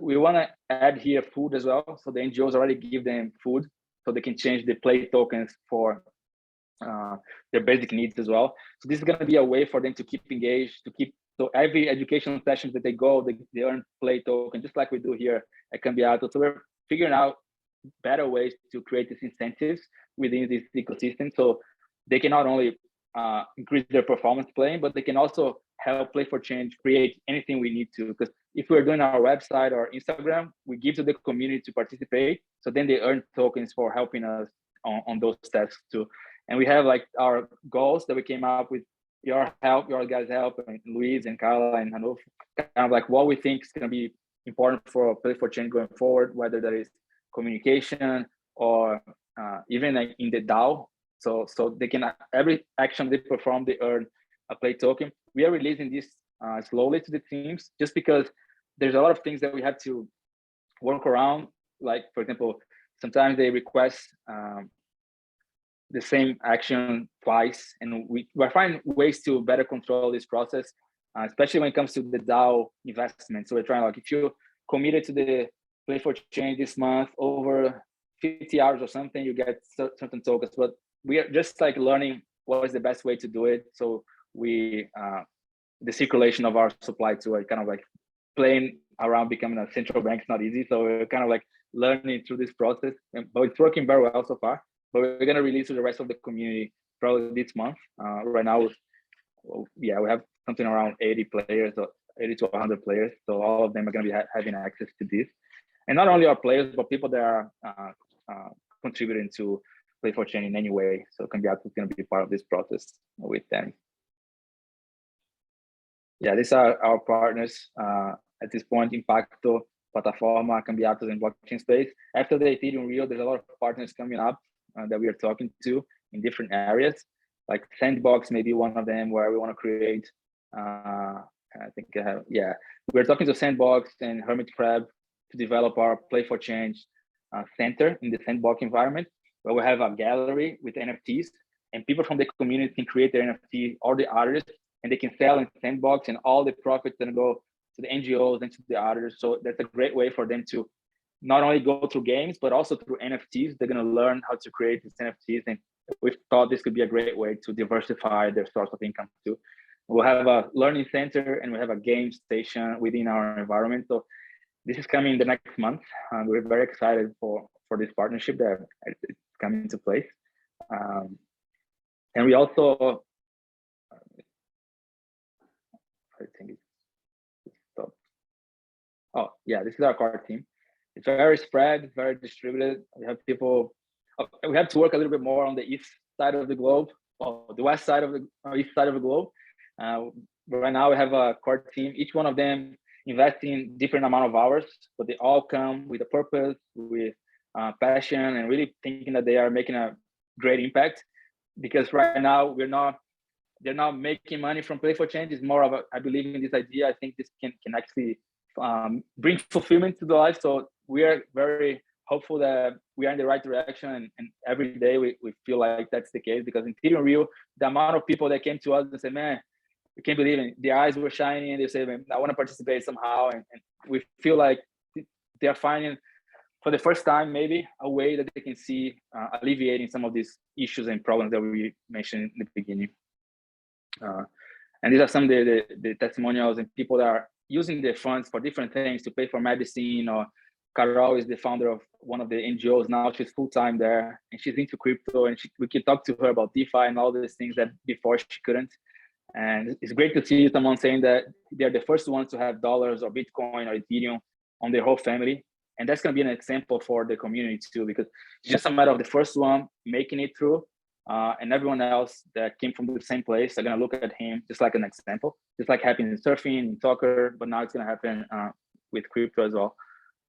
We want to add here food as well. So the NGOs already give them food, so they can change the Play tokens for their basic needs as well. So this is going to be a way for them to keep engaged, so every educational session that they go, they earn Play token, just like we do here at Cambiatus. So we're figuring out better ways to create these incentives within this ecosystem, so they can not only increase their performance playing, but they can also help Play for Change create anything we need to. Because if we're doing our website or Instagram, we give to the community to participate, so then they earn tokens for helping us on those steps too. And we have like our goals that we came up with your help, your guys' help, and Luis and Carla and Hanouf, kind of like what we think is going to be important for Play for Change going forward, whether that is communication or even like in the DAO. So they can, every action they perform, they earn a Play token. We are releasing this slowly to the teams, just because there's a lot of things that we have to work around. Like, for example, sometimes they request the same action twice, and we're finding ways to better control this process, especially when it comes to the DAO investment. So we're trying, like, if you committed to the Play for Change this month over 50 hours or something, you get certain tokens. But we are just like learning what is the best way to do it. So we, the circulation of our supply too, are kind of like playing around becoming a central bank is not easy. So we're kind of like learning through this process, but it's working very well so far. But we're going to release to the rest of the community probably this month. Right now, yeah, we have something around 80 players, or 80 to 100 players. So all of them are going to be having access to this. And not only our players, but people that are contributing to Play for Change in any way. So Cambiatus is going to be part of this process with them. Yeah, these are our partners at this point: Impacto, Plataforma, Cambiatus, and Blockchain Space. After the Ethereum Rio, there's a lot of partners coming up that we are talking to in different areas. Like Sandbox may be one of them, where we want to create. I think yeah, we're talking to Sandbox and Hermit Crab to develop our Play for Change center in the Sandbox environment, where we have a gallery with NFTs, and people from the community can create their NFT or the artists, and they can sell in Sandbox, and all the profits then go to the NGOs and to the artists. So that's a great way for them to not only go through games, but also through NFTs. They're going to learn how to create these NFTs, and we thought this could be a great way to diversify their source of income too. We'll have a learning center, and we have a game station within our environment. So this is coming the next month. We're very excited for this partnership that it's coming into place. And we also, I think it's stopped. Oh yeah, this is our core team. It's very spread, very distributed. We have people, we have to work a little bit more on the east side of the globe, or the west side of the east side of the globe. Right now we have a core team, each one of them investing different amount of hours, but they all come with a purpose, with passion, and really thinking that they are making a great impact. Because right now they're not making money from Play for Change. It's more of a, I believe in this idea. I think this can actually bring fulfillment to the life. So we are very hopeful that we are in the right direction, and every day we feel like that's the case. Because in Ethereum Rio, the amount of people that came to us and said, man, we can't believe it. Their eyes were shining, and they say, man, I want to participate somehow. And we feel like they're finding, for the first time, maybe a way that they can see alleviating some of these issues and problems that we mentioned in the beginning. And these are some of the testimonials and people that are using their funds for different things, to pay for medicine. Or Carol is the founder of one of the NGOs now. She's full-time there, and she's into crypto, and we can talk to her about DeFi and all these things that before she couldn't. And it's great to see someone saying that they're the first ones to have dollars or Bitcoin or Ethereum on their whole family. And that's going to be an example for the community too, because it's just a matter of the first one making it through, and everyone else that came from the same place are going to look at him just like an example, just like happened in surfing, in soccer, but now it's going to happen with crypto as well.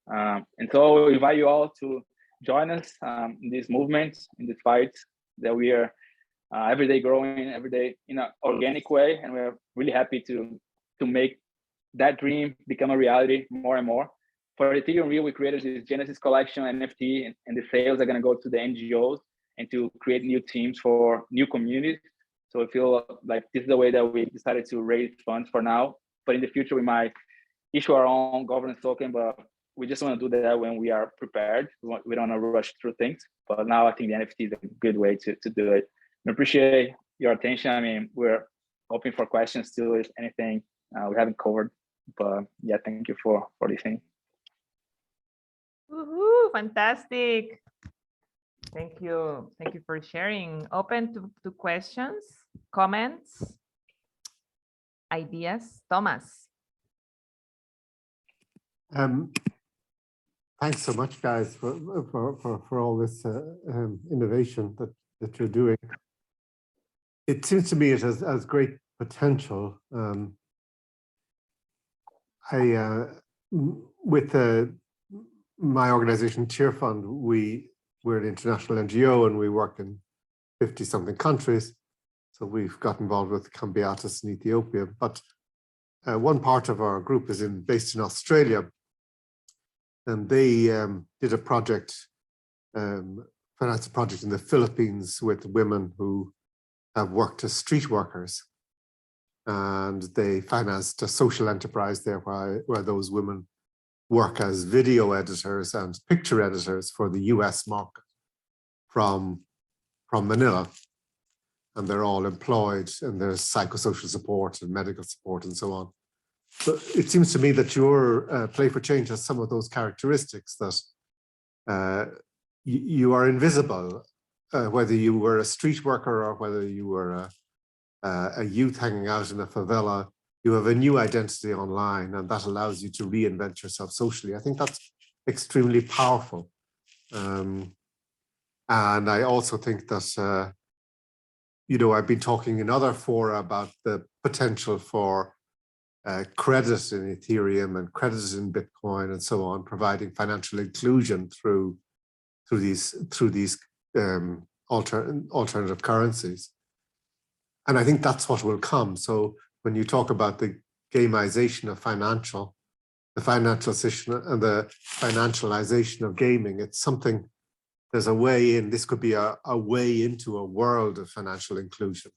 And so we invite you all to join us in this movement, in this fight that we are every day growing, every day in an organic way. And we're really happy to make that dream become a reality more and more. For Ethereum Rio, we created this Genesis collection NFT, and the sales are going to go to the NGOs and to create new teams for new communities. So I feel like this is the way that we decided to raise funds for now. But in the future, we might issue our own governance token, but we just want to do that when we are prepared. We don't want to rush through things. But now I think the NFT is a good way to do it. I appreciate your attention. I mean, we're open for questions too, if anything we haven't covered. But yeah, thank you for listening. Woohoo! fantastic. Thank you. Thank you for sharing. Open to questions, comments, ideas. Thomas. Thanks so much, guys, for all this innovation that you're doing. It seems to me it has great potential. With my organization, Cheer Fund, we're an international NGO and we work in 50-something countries. So we've got involved with Cambiatus in Ethiopia. But one part of our group is based in Australia. And they did a project, financed a project in the Philippines with women who have worked as street workers. And they financed a social enterprise there where those women work as video editors and picture editors for the US market from Manila. And they're all employed, and there's psychosocial support and medical support and so on. So it seems to me that your Play for Change has some of those characteristics that you are invisible, whether you were a street worker or whether you were a youth hanging out in a favela. You have a new identity online, and that allows you to reinvent yourself socially. I think that's extremely powerful. And I also think that, you know, I've been talking in other fora about the potential for credit in Ethereum and credit in Bitcoin and so on, providing financial inclusion through these alternative currencies. And I think that's what will come. So when you talk about the gamization of the financialization and the financialization of gaming, it's something, there's a way in, this could be a way into a world of financial inclusion.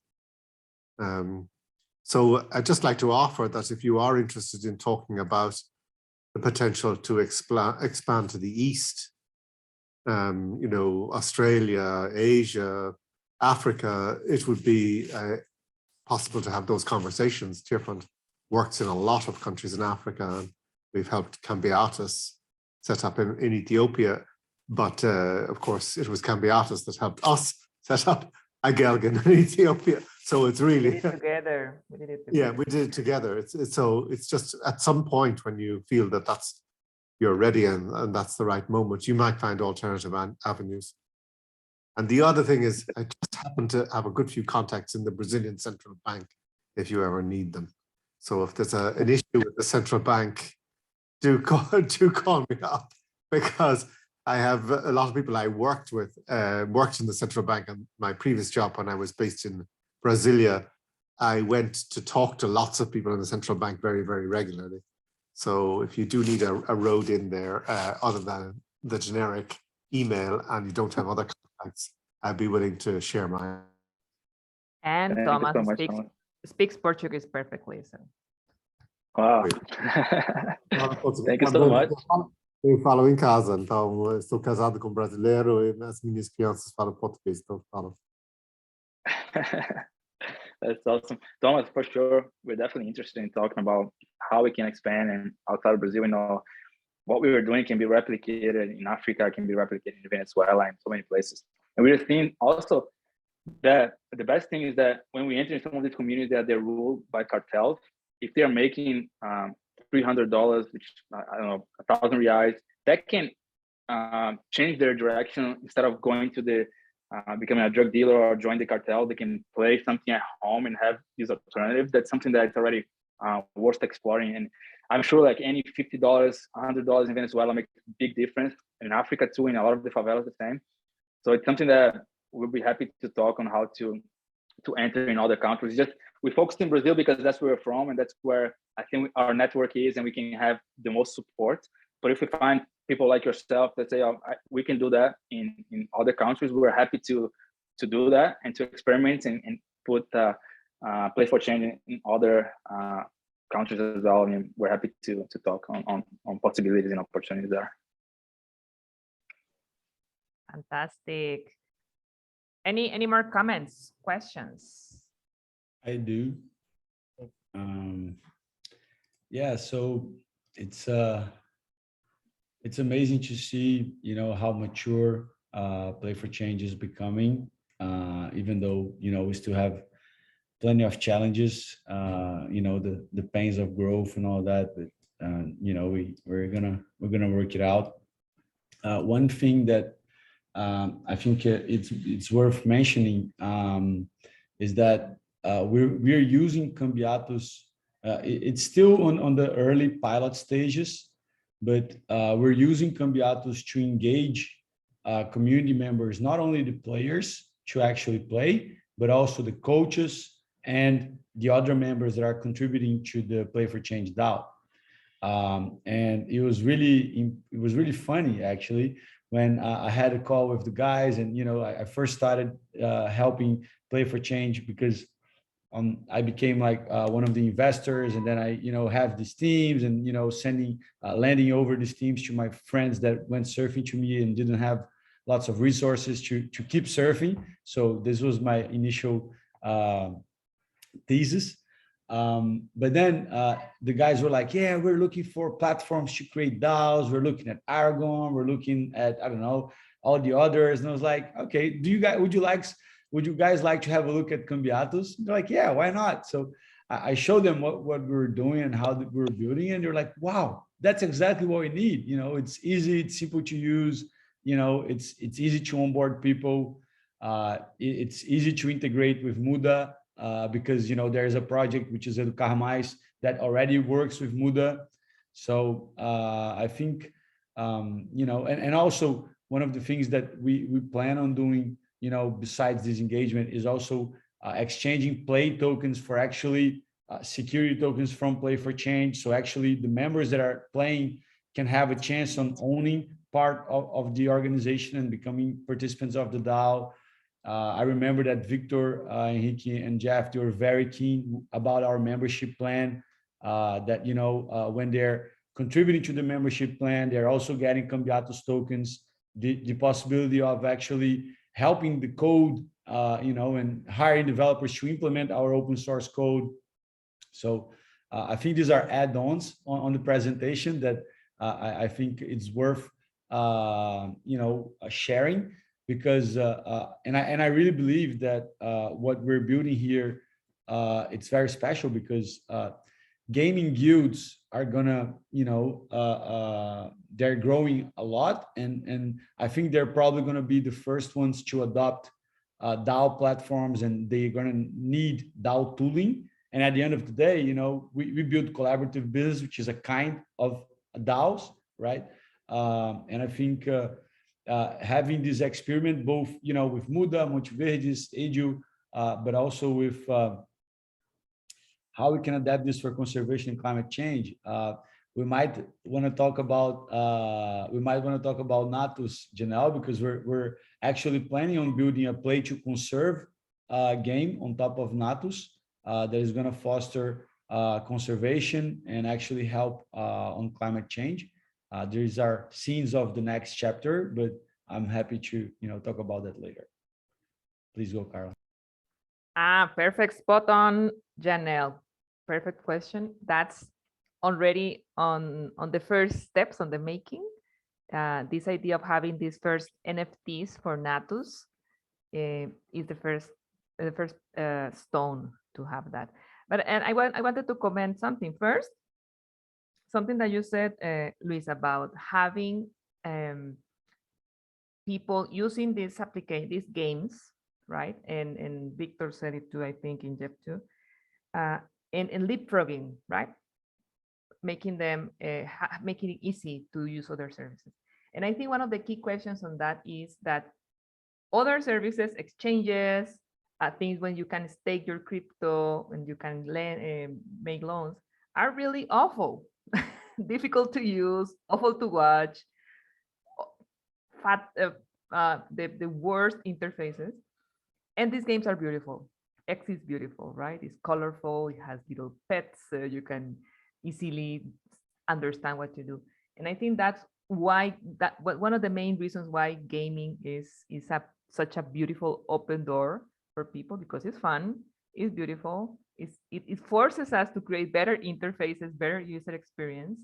So I'd just like to offer that if you are interested in talking about the potential to expand to the East, you know, Australia, Asia, Africa, it would be possible to have those conversations. Cheer Fund works in a lot of countries in Africa, and we've helped Cambiatus set up in Ethiopia. But of course, it was Cambiatus that helped us set up Agelgin in Ethiopia. So it's really We did it together. Yeah, we did it together. It's just at some point when you feel that you're ready and that's the right moment, you might find alternative avenues. And the other thing is, I just happen to have a good few contacts in the Brazilian Central Bank if you ever need them. So if there's an issue with the central bank, do call me up, because I have a lot of people I worked with, worked in the central bank. And my previous job when I was based in Brasilia, I went to talk to lots of people in the central bank very, very regularly. So if you do need a road in there, other than the generic email, and you don't have other contacts, I'd be willing to share mine. And Thank Thomas you so much, speaks Portuguese perfectly. So. Wow. Thank you so much. Eu falo em casa, então estou casado com um brasileiro e as minhas crianças falam português, então falam. That's awesome. Thomas, for sure, we're definitely interested in talking about how we can expand and outside of Brazil. You know, what we were doing can be replicated in Africa, can be replicated in Venezuela, and so many places. And we're seeing also that the best thing is that when we enter in some of these communities that they're ruled by cartels, if they're making $300, which I don't know, 1,000 reais, that can change their direction. Instead of going to the becoming a drug dealer or join the cartel, they can play something at home and have these alternatives. That's something that's already worth exploring. And I'm sure like any $50, $100 in Venezuela makes a big difference. In Africa too, in a lot of the favelas, the same. So it's something that we'll be happy to talk on how to enter in other countries. Just we focused in Brazil because that's where we're from, and that's where I think our network is, and we can have the most support. But if we find people like yourself that say, oh, we can do that in other countries, we're happy to do that and to experiment and put Play for Change in other countries as well. And we're happy to talk on possibilities and opportunities there. Fantastic. Any more comments, questions? I do. Yeah, so it's it's amazing to see, you know, how mature Play for Change is becoming, even though, you know, we still have plenty of challenges, you know, the pains of growth and all that, but you know, we're gonna work it out. One thing that I think it's worth mentioning is that we're using Cambiatus. It's still on the early pilot stages, but we're using Cambiatus to engage community members, not only the players to actually play, but also the coaches and the other members that are contributing to the Play for Change DAO. And it was really funny actually when I had a call with the guys, and you know, I first started helping Play for Change because I became like one of the investors, and then I, you know, have these teams, and you know, landing over these teams to my friends that went surfing to me and didn't have lots of resources to keep surfing. So this was my initial thesis. But then the guys were like, yeah, we're looking for platforms to create DAOs. We're looking at Aragon. We're looking at, I don't know, all the others. And I was like, okay, would you guys like to have a look at Cambiatus? They're like, yeah, why not? So I showed them what we were doing and how we were building, and they're like, wow, that's exactly what we need. You know, it's easy, it's simple to use. You know, it's easy to onboard people. It's easy to integrate with Muda. Because, you know, there's a project which is Educar Mais that already works with Muda. So I think, you know, and also one of the things that we plan on doing, you know, besides this engagement is also exchanging play tokens for actually security tokens from Play for Change. So actually the members that are playing can have a chance on owning part of the organization and becoming participants of the DAO. I remember that Victor, Enrique, and Jeff, they were very keen about our membership plan, that, you know, when they're contributing to the membership plan, they're also getting Cambiatus tokens, the possibility of actually helping the code, you know, and hiring developers to implement our open source code. So I think these are add-ons on the presentation that I think it's worth, you know, sharing. Because and I really believe that what we're building here, it's very special, because gaming guilds are gonna, you know, they're growing a lot, and I think they're probably gonna be the first ones to adopt DAO platforms, and they're gonna need DAO tooling. And at the end of the day, you know, we build collaborative business, which is a kind of DAOs, right? And I think having this experiment, both, you know, with Muda, Monteverdes, Edu, but also with how we can adapt this for conservation and climate change. We might want to talk about Natus, Janelle, because we're actually planning on building a play to conserve game on top of Natus that is going to foster conservation and actually help on climate change. These are scenes of the next chapter, but I'm happy to, you know, talk about that later. Please go, Carla. Perfect, spot on, Janelle. Perfect question. That's already on the first steps on the making. This idea of having these first NFTs for Natus is the first stone to have that. But I wanted to comment something first. Something that you said, Luis, about having people using these games, right? And Victor said it too, I think, in Jeff too, and leapfrogging, right? Making them, making it easy to use other services. And I think one of the key questions on that is that other services, exchanges, things when you can stake your crypto and you can make loans, are really awful. Difficult to use, awful to watch, the worst interfaces. And these games are beautiful. X is beautiful, right? It's colorful, it has little pets, you can easily understand what to do. And I think that's why, one of the main reasons why gaming is such a beautiful open door for people, because it's fun, it's beautiful, it forces us to create better interfaces, better user experience,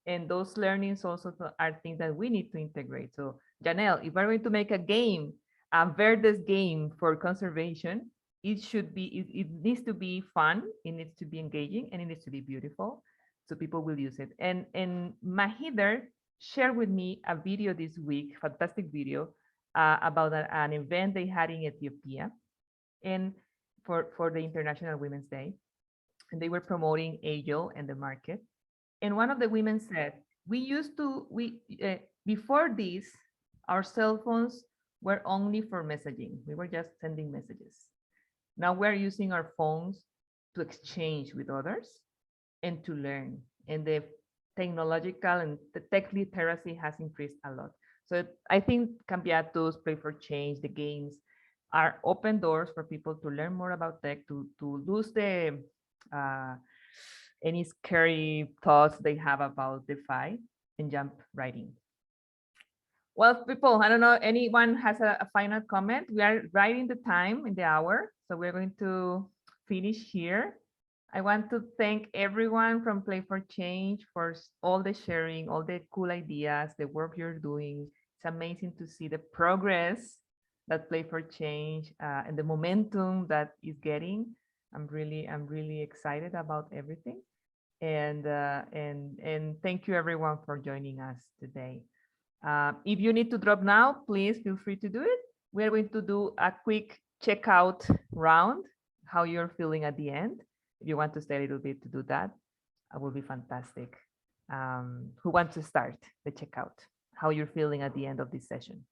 And those learnings also are things that we need to integrate. So Janelle, if we're going to make a game, a Verdes game for conservation, it should be, it needs to be fun, it needs to be engaging, and it needs to be beautiful, so people will use it. And Mahider shared with me a video this week, fantastic video, about an event they had in Ethiopia, and for the International Women's Day, and they were promoting Agile and the market. And one of the women said, before this, our cell phones were only for messaging. We were just sending messages. Now we're using our phones to exchange with others and to learn. And the technological and the tech literacy has increased a lot. So I think Cambiatus, Play for Change, the games are open doors for people to learn more about tech, to lose the any scary thoughts they have about DeFi and jump right in. Well, people, I don't know, anyone has a final comment? We are right in the time, in the hour, so we're going to finish here. I want to thank everyone from Play for Change for all the sharing, all the cool ideas, the work you're doing. It's amazing to see the progress that Play for Change and the momentum that is getting. I'm really excited about everything. And thank you everyone for joining us today. If you need to drop now, please feel free to do it. We're going to do a quick checkout round, how you're feeling at the end. If you want to stay a little bit to do that, it will be fantastic. Who wants to start the checkout? How you're feeling at the end of this session?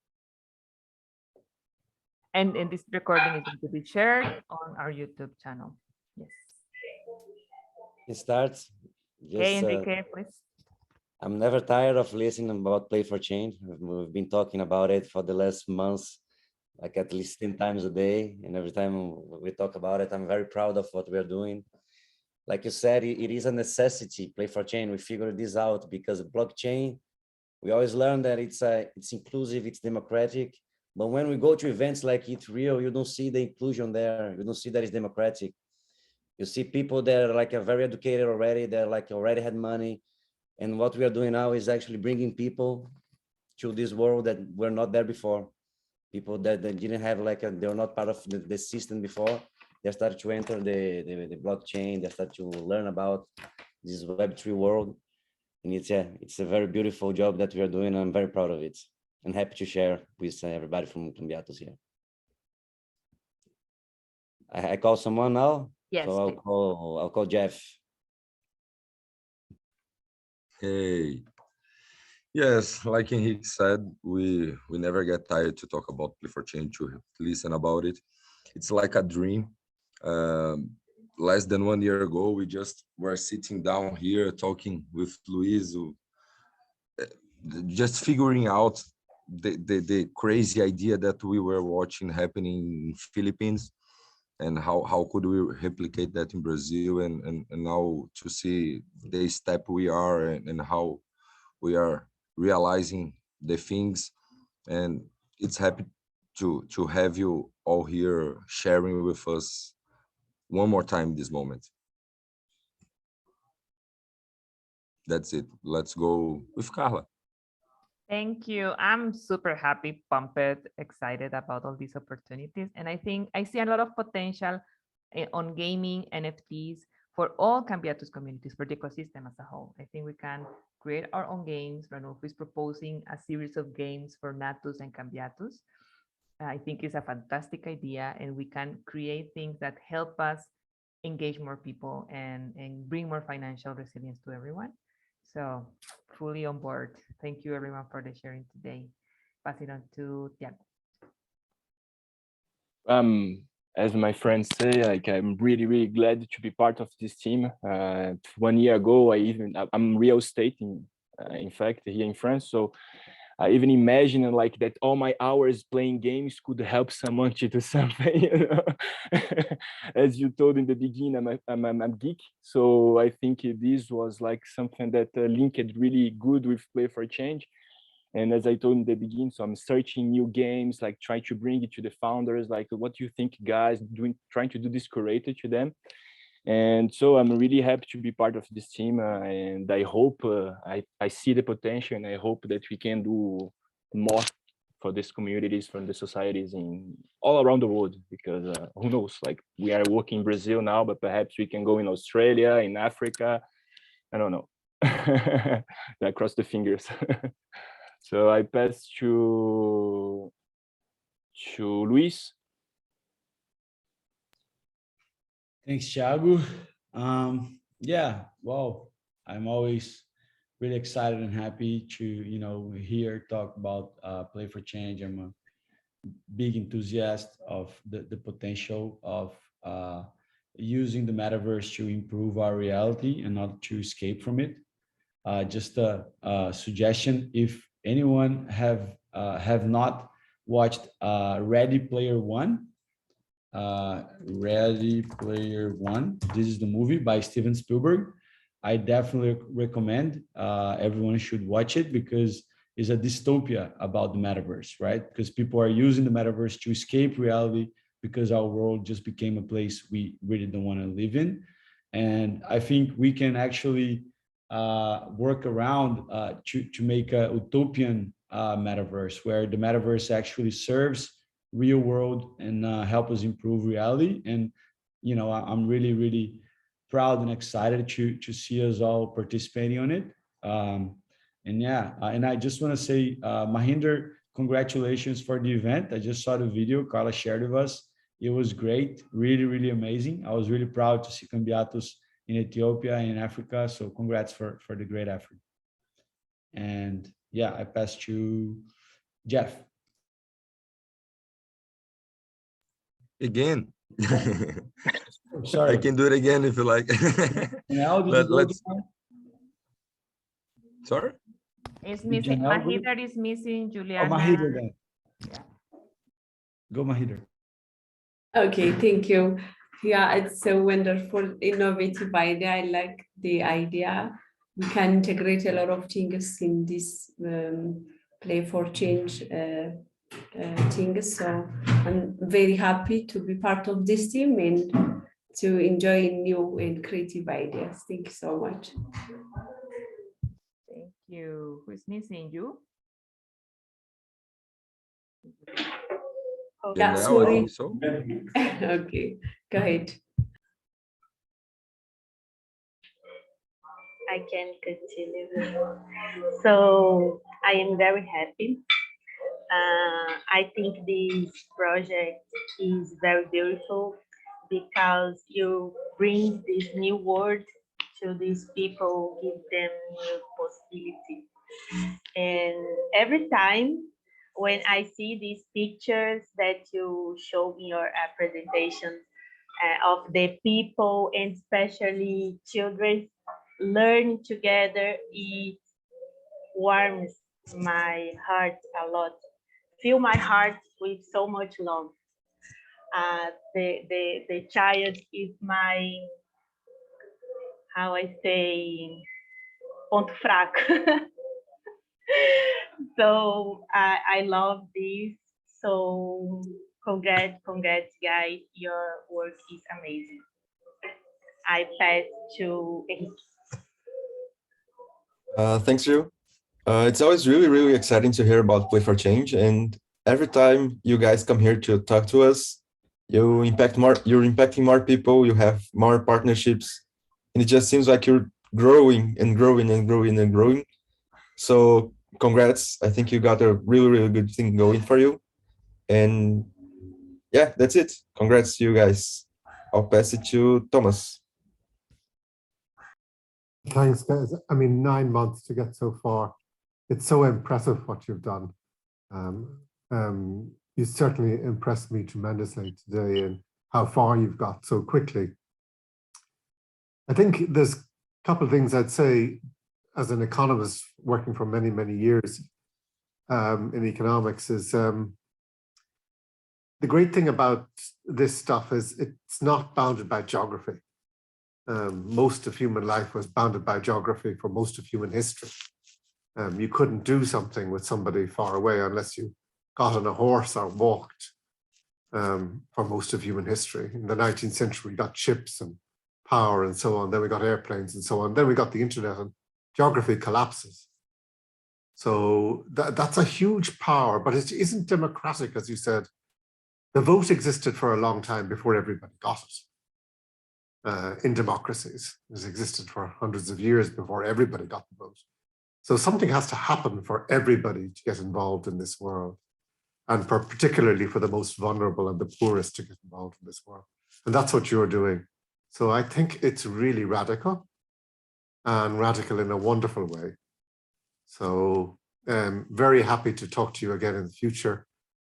And this recording is going to be shared on our YouTube channel. Yes. It starts. Okay, Enrique, please. I'm never tired of listening about Play for Change. We've been talking about it for the last months, like at least 10 times a day. And every time we talk about it, I'm very proud of what we're doing. Like you said, it is a necessity, Play for Change. We figured this out because blockchain, we always learn that it's inclusive, it's democratic. But when we go to events like Ethereum Rio, you don't see the inclusion there. You don't see that it's democratic. You see people that are like very educated already, they're like already had money. And what we are doing now is actually bringing people to this world that were not there before. People that didn't have they were not part of the system before. They started to enter the blockchain. They start to learn about this Web3 world. And it's a very beautiful job that we are doing. I'm very proud of it and happy to share with everybody from Cambiatus here. I call someone now. Yes. So I'll call Jeff. Hey, yes, like Henrique said, we never get tired to talk about Play for Change, to listen about it. It's like a dream. Less than 1 year ago, we just were sitting down here talking with Luis, just figuring out the crazy idea that we were watching happening in Philippines, and how could we replicate that in Brazil, and now to see the step we are and how we are realizing the things. And it's happy to have you all here sharing with us one more time this moment. That's it. Let's go with Carla. Thank you. I'm super happy, pumped, excited about all these opportunities. And I think I see a lot of potential on gaming, NFTs, for all Cambiatus communities, for the ecosystem as a whole. I think we can create our own games. Ranulfo is proposing a series of games for Natus and Cambiatus. I think it's a fantastic idea, and we can create things that help us engage more people and bring more financial resilience to everyone. So fully on board. Thank you everyone for the sharing today. Pass it on to Tiago. As my friends say, like, I'm really glad to be part of this team. 1 year ago, I'm real estate in fact here in France. So I even imagine like that all my hours playing games could help someone to do something. You know? As you told in the beginning, I'm geek. So I think this was like something that linked really good with Play for Change. And as I told in the beginning, so I'm searching new games, like trying to bring it to the founders, like what do you think, guys, trying to do this curated to them. And so I'm really happy to be part of this team, and I hope I see the potential, and I hope that we can do more for these communities, for the societies in all around the world, because who knows, like we are working in Brazil now, but perhaps we can go in Australia, in Africa, I don't know. I cross the fingers. So I pass to Luis. Thanks, Thiago. Yeah, well, I'm always really excited and happy to, hear talk about Play for Change. I'm a big enthusiast of the potential of using the metaverse to improve our reality and not to escape from it. Just a suggestion: if anyone have not watched Ready Player One, Ready Player One. This is the movie by Steven Spielberg. I definitely recommend everyone should watch it because it's a dystopia about the metaverse, right? Because people are using the metaverse to escape reality because our world just became a place we really don't want to live in. And I think we can actually work around to make a utopian metaverse where the metaverse actually serves real world and help us improve reality. And I'm really, really proud and excited to see us all participating on it. And I just want to say, Mahinder, congratulations for the event. I just saw the video Carla shared with us. It was great, really, really amazing. I was really proud to see Cambiatus in Ethiopia and in Africa. So congrats for the great effort. And yeah, I pass to Jeff. Again. Sorry. I can do it again if you like. Let's. Sorry? It's missing. Mahinder is missing Juliana. Oh, Mahinder then. Yeah. Go, Mahinder. Okay, thank you. Yeah, it's a wonderful, innovative idea. I like the idea. We can integrate a lot of things in this Play for Change things. So I'm very happy to be part of this team and to enjoy new and creative ideas. Thank you so much. Thank you. Who's missing you? Yeah, sorry. I think so. Okay, go ahead. I can continue. So I am very happy. I think this project is very beautiful because you bring this new world to these people, give them new possibility. And every time when I see these pictures that you show in your presentation of the people and especially children learning together, it warms my heart a lot. Fill my heart with so much love. The child is my, how I say, ponto fraco. So I love this. So congrats guys, your work is amazing. I pass to Henrique. Thanks, Jill. It's always really, really exciting to hear about Play for Change. And every time you guys come here to talk to us, you're impacting more people, you have more partnerships, and it just seems like you're growing and growing and growing and growing. So congrats. I think you got a really, really good thing going for you. And yeah, that's it. Congrats to you guys. I'll pass it to Thomas. Thanks, guys. I mean, 9 months to get so far. It's so impressive what you've done. You certainly impressed me tremendously today and how far you've got so quickly. I think there's a couple of things I'd say as an economist working for many, many years in economics is the great thing about this stuff is it's not bounded by geography. Most of human life was bounded by geography for most of human history. You couldn't do something with somebody far away unless you got on a horse or walked for most of human history. In the 19th century, we got ships and power and so on. Then we got airplanes and so on. Then we got the internet and geography collapses. So that's a huge power, but it isn't democratic, as you said. The vote existed for a long time before everybody got it. In democracies, it existed for hundreds of years before everybody got the vote. So something has to happen for everybody to get involved in this world, and particularly for the most vulnerable and the poorest to get involved in this world. And that's what you're doing. So I think it's really radical, and radical in a wonderful way. So very happy to talk to you again in the future,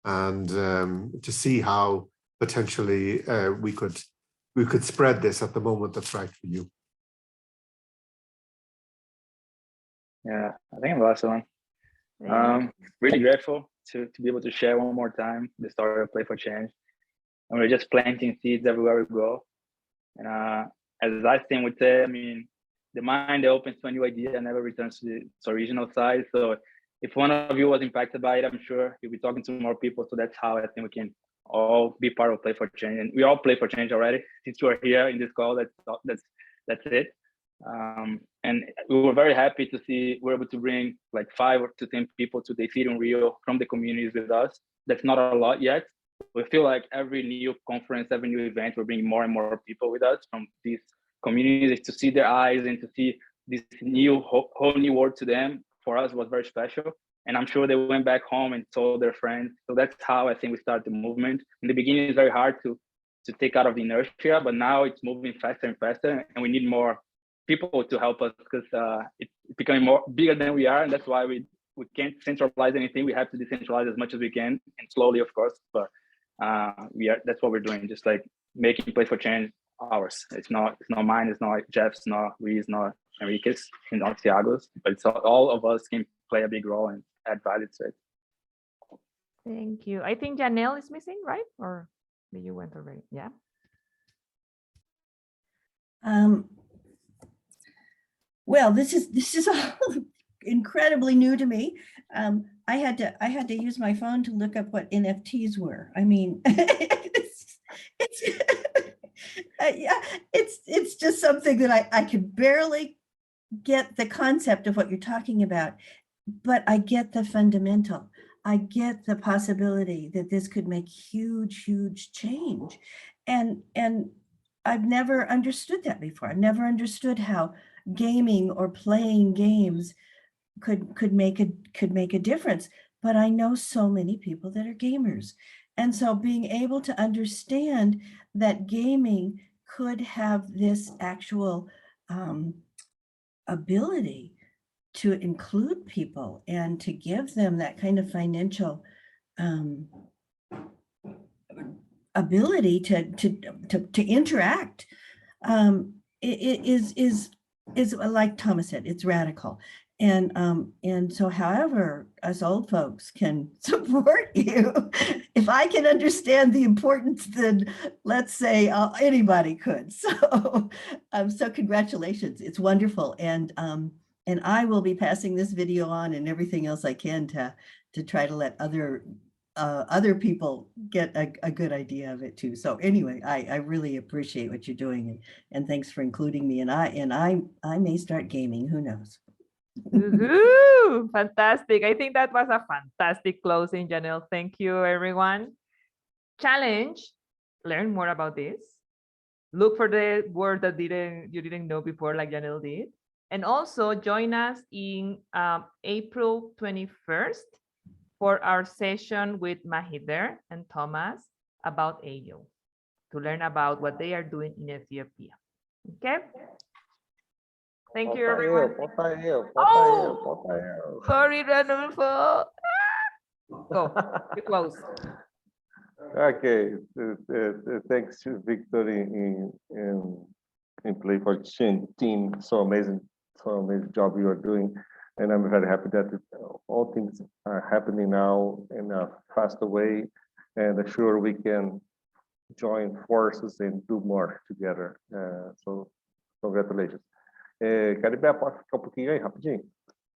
and to see how potentially we could spread this at the moment that's right for you. Yeah, I think I'm the last one. Really grateful to be able to share one more time the story of Play for Change. And we're just planting seeds everywhere we go. And as Einstein would say, I mean, the mind that opens to a new idea never returns to its original size. So if one of you was impacted by it, I'm sure you'll be talking to more people. So that's how I think we can all be part of Play for Change. And we all Play for Change already. Since you are here in this call, that's it. And we were very happy to see we're able to bring like 5 to 10 people to the Ethereum Rio from the communities with us. That's not a lot yet. We feel like every new conference, every new event, we're bringing more and more people with us from these communities to see their eyes and to see this new whole new world to them. For us was very special. And I'm sure they went back home and told their friends. So that's how I think we started the movement. In the beginning, it's very hard to take out of the inertia, but now it's moving faster and faster, and we need more people to help us because it's becoming more bigger than we are, and that's why we can't centralize anything. We have to decentralize as much as we can, and slowly, of course. But that's what we're doing, just like making Play for Change ours. It's not mine. It's not Jeff's, not Ree's, not Enrique's, and not Thiago's. But it's all of us can play a big role and add value to it. Thank you. I think Janelle is missing, right? Or you went already? Yeah. Well, this is all incredibly new to me. I had to use my phone to look up what NFTs were. I mean, it's just something that I can barely get the concept of what you're talking about, but I get the fundamental. I get the possibility that this could make huge change, and I've never understood that before. I've never understood how gaming or playing games could make a difference. But I know so many people that are gamers. And so being able to understand that gaming could have this actual ability to include people and to give them that kind of financial ability to interact, it is like Thomas said, it's radical. And so however us old folks can support you, if I can understand the importance, then let's say anybody could. So so congratulations, it's wonderful. And I will be passing this video on and everything else I can to try to let other people get a good idea of it too. So anyway, I really appreciate what you're doing, and thanks for including me. And I may start gaming, who knows? Fantastic. I think that was a fantastic closing, Janelle. Thank you, everyone. Challenge, learn more about this. Look for the word that you didn't know before, like Janelle did. And also join us in April 21st for our session with Mahider and Thomas about AYO, to learn about what they are doing in Ethiopia. Okay? Thank you, everyone. Sorry, Ranulfo. Go, you close. Okay, thanks to Victory in Play for Change team. So amazing job you are doing. And I'm very happy that all things are happening now in a faster way, and I'm sure we can join forces and do more together. So congratulations. Caribe, pode ficar pouquinho aí, rapidinho?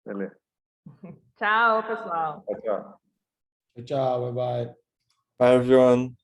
Beleza. Tchau, pessoal. Tchau, bye-bye. Bye, everyone.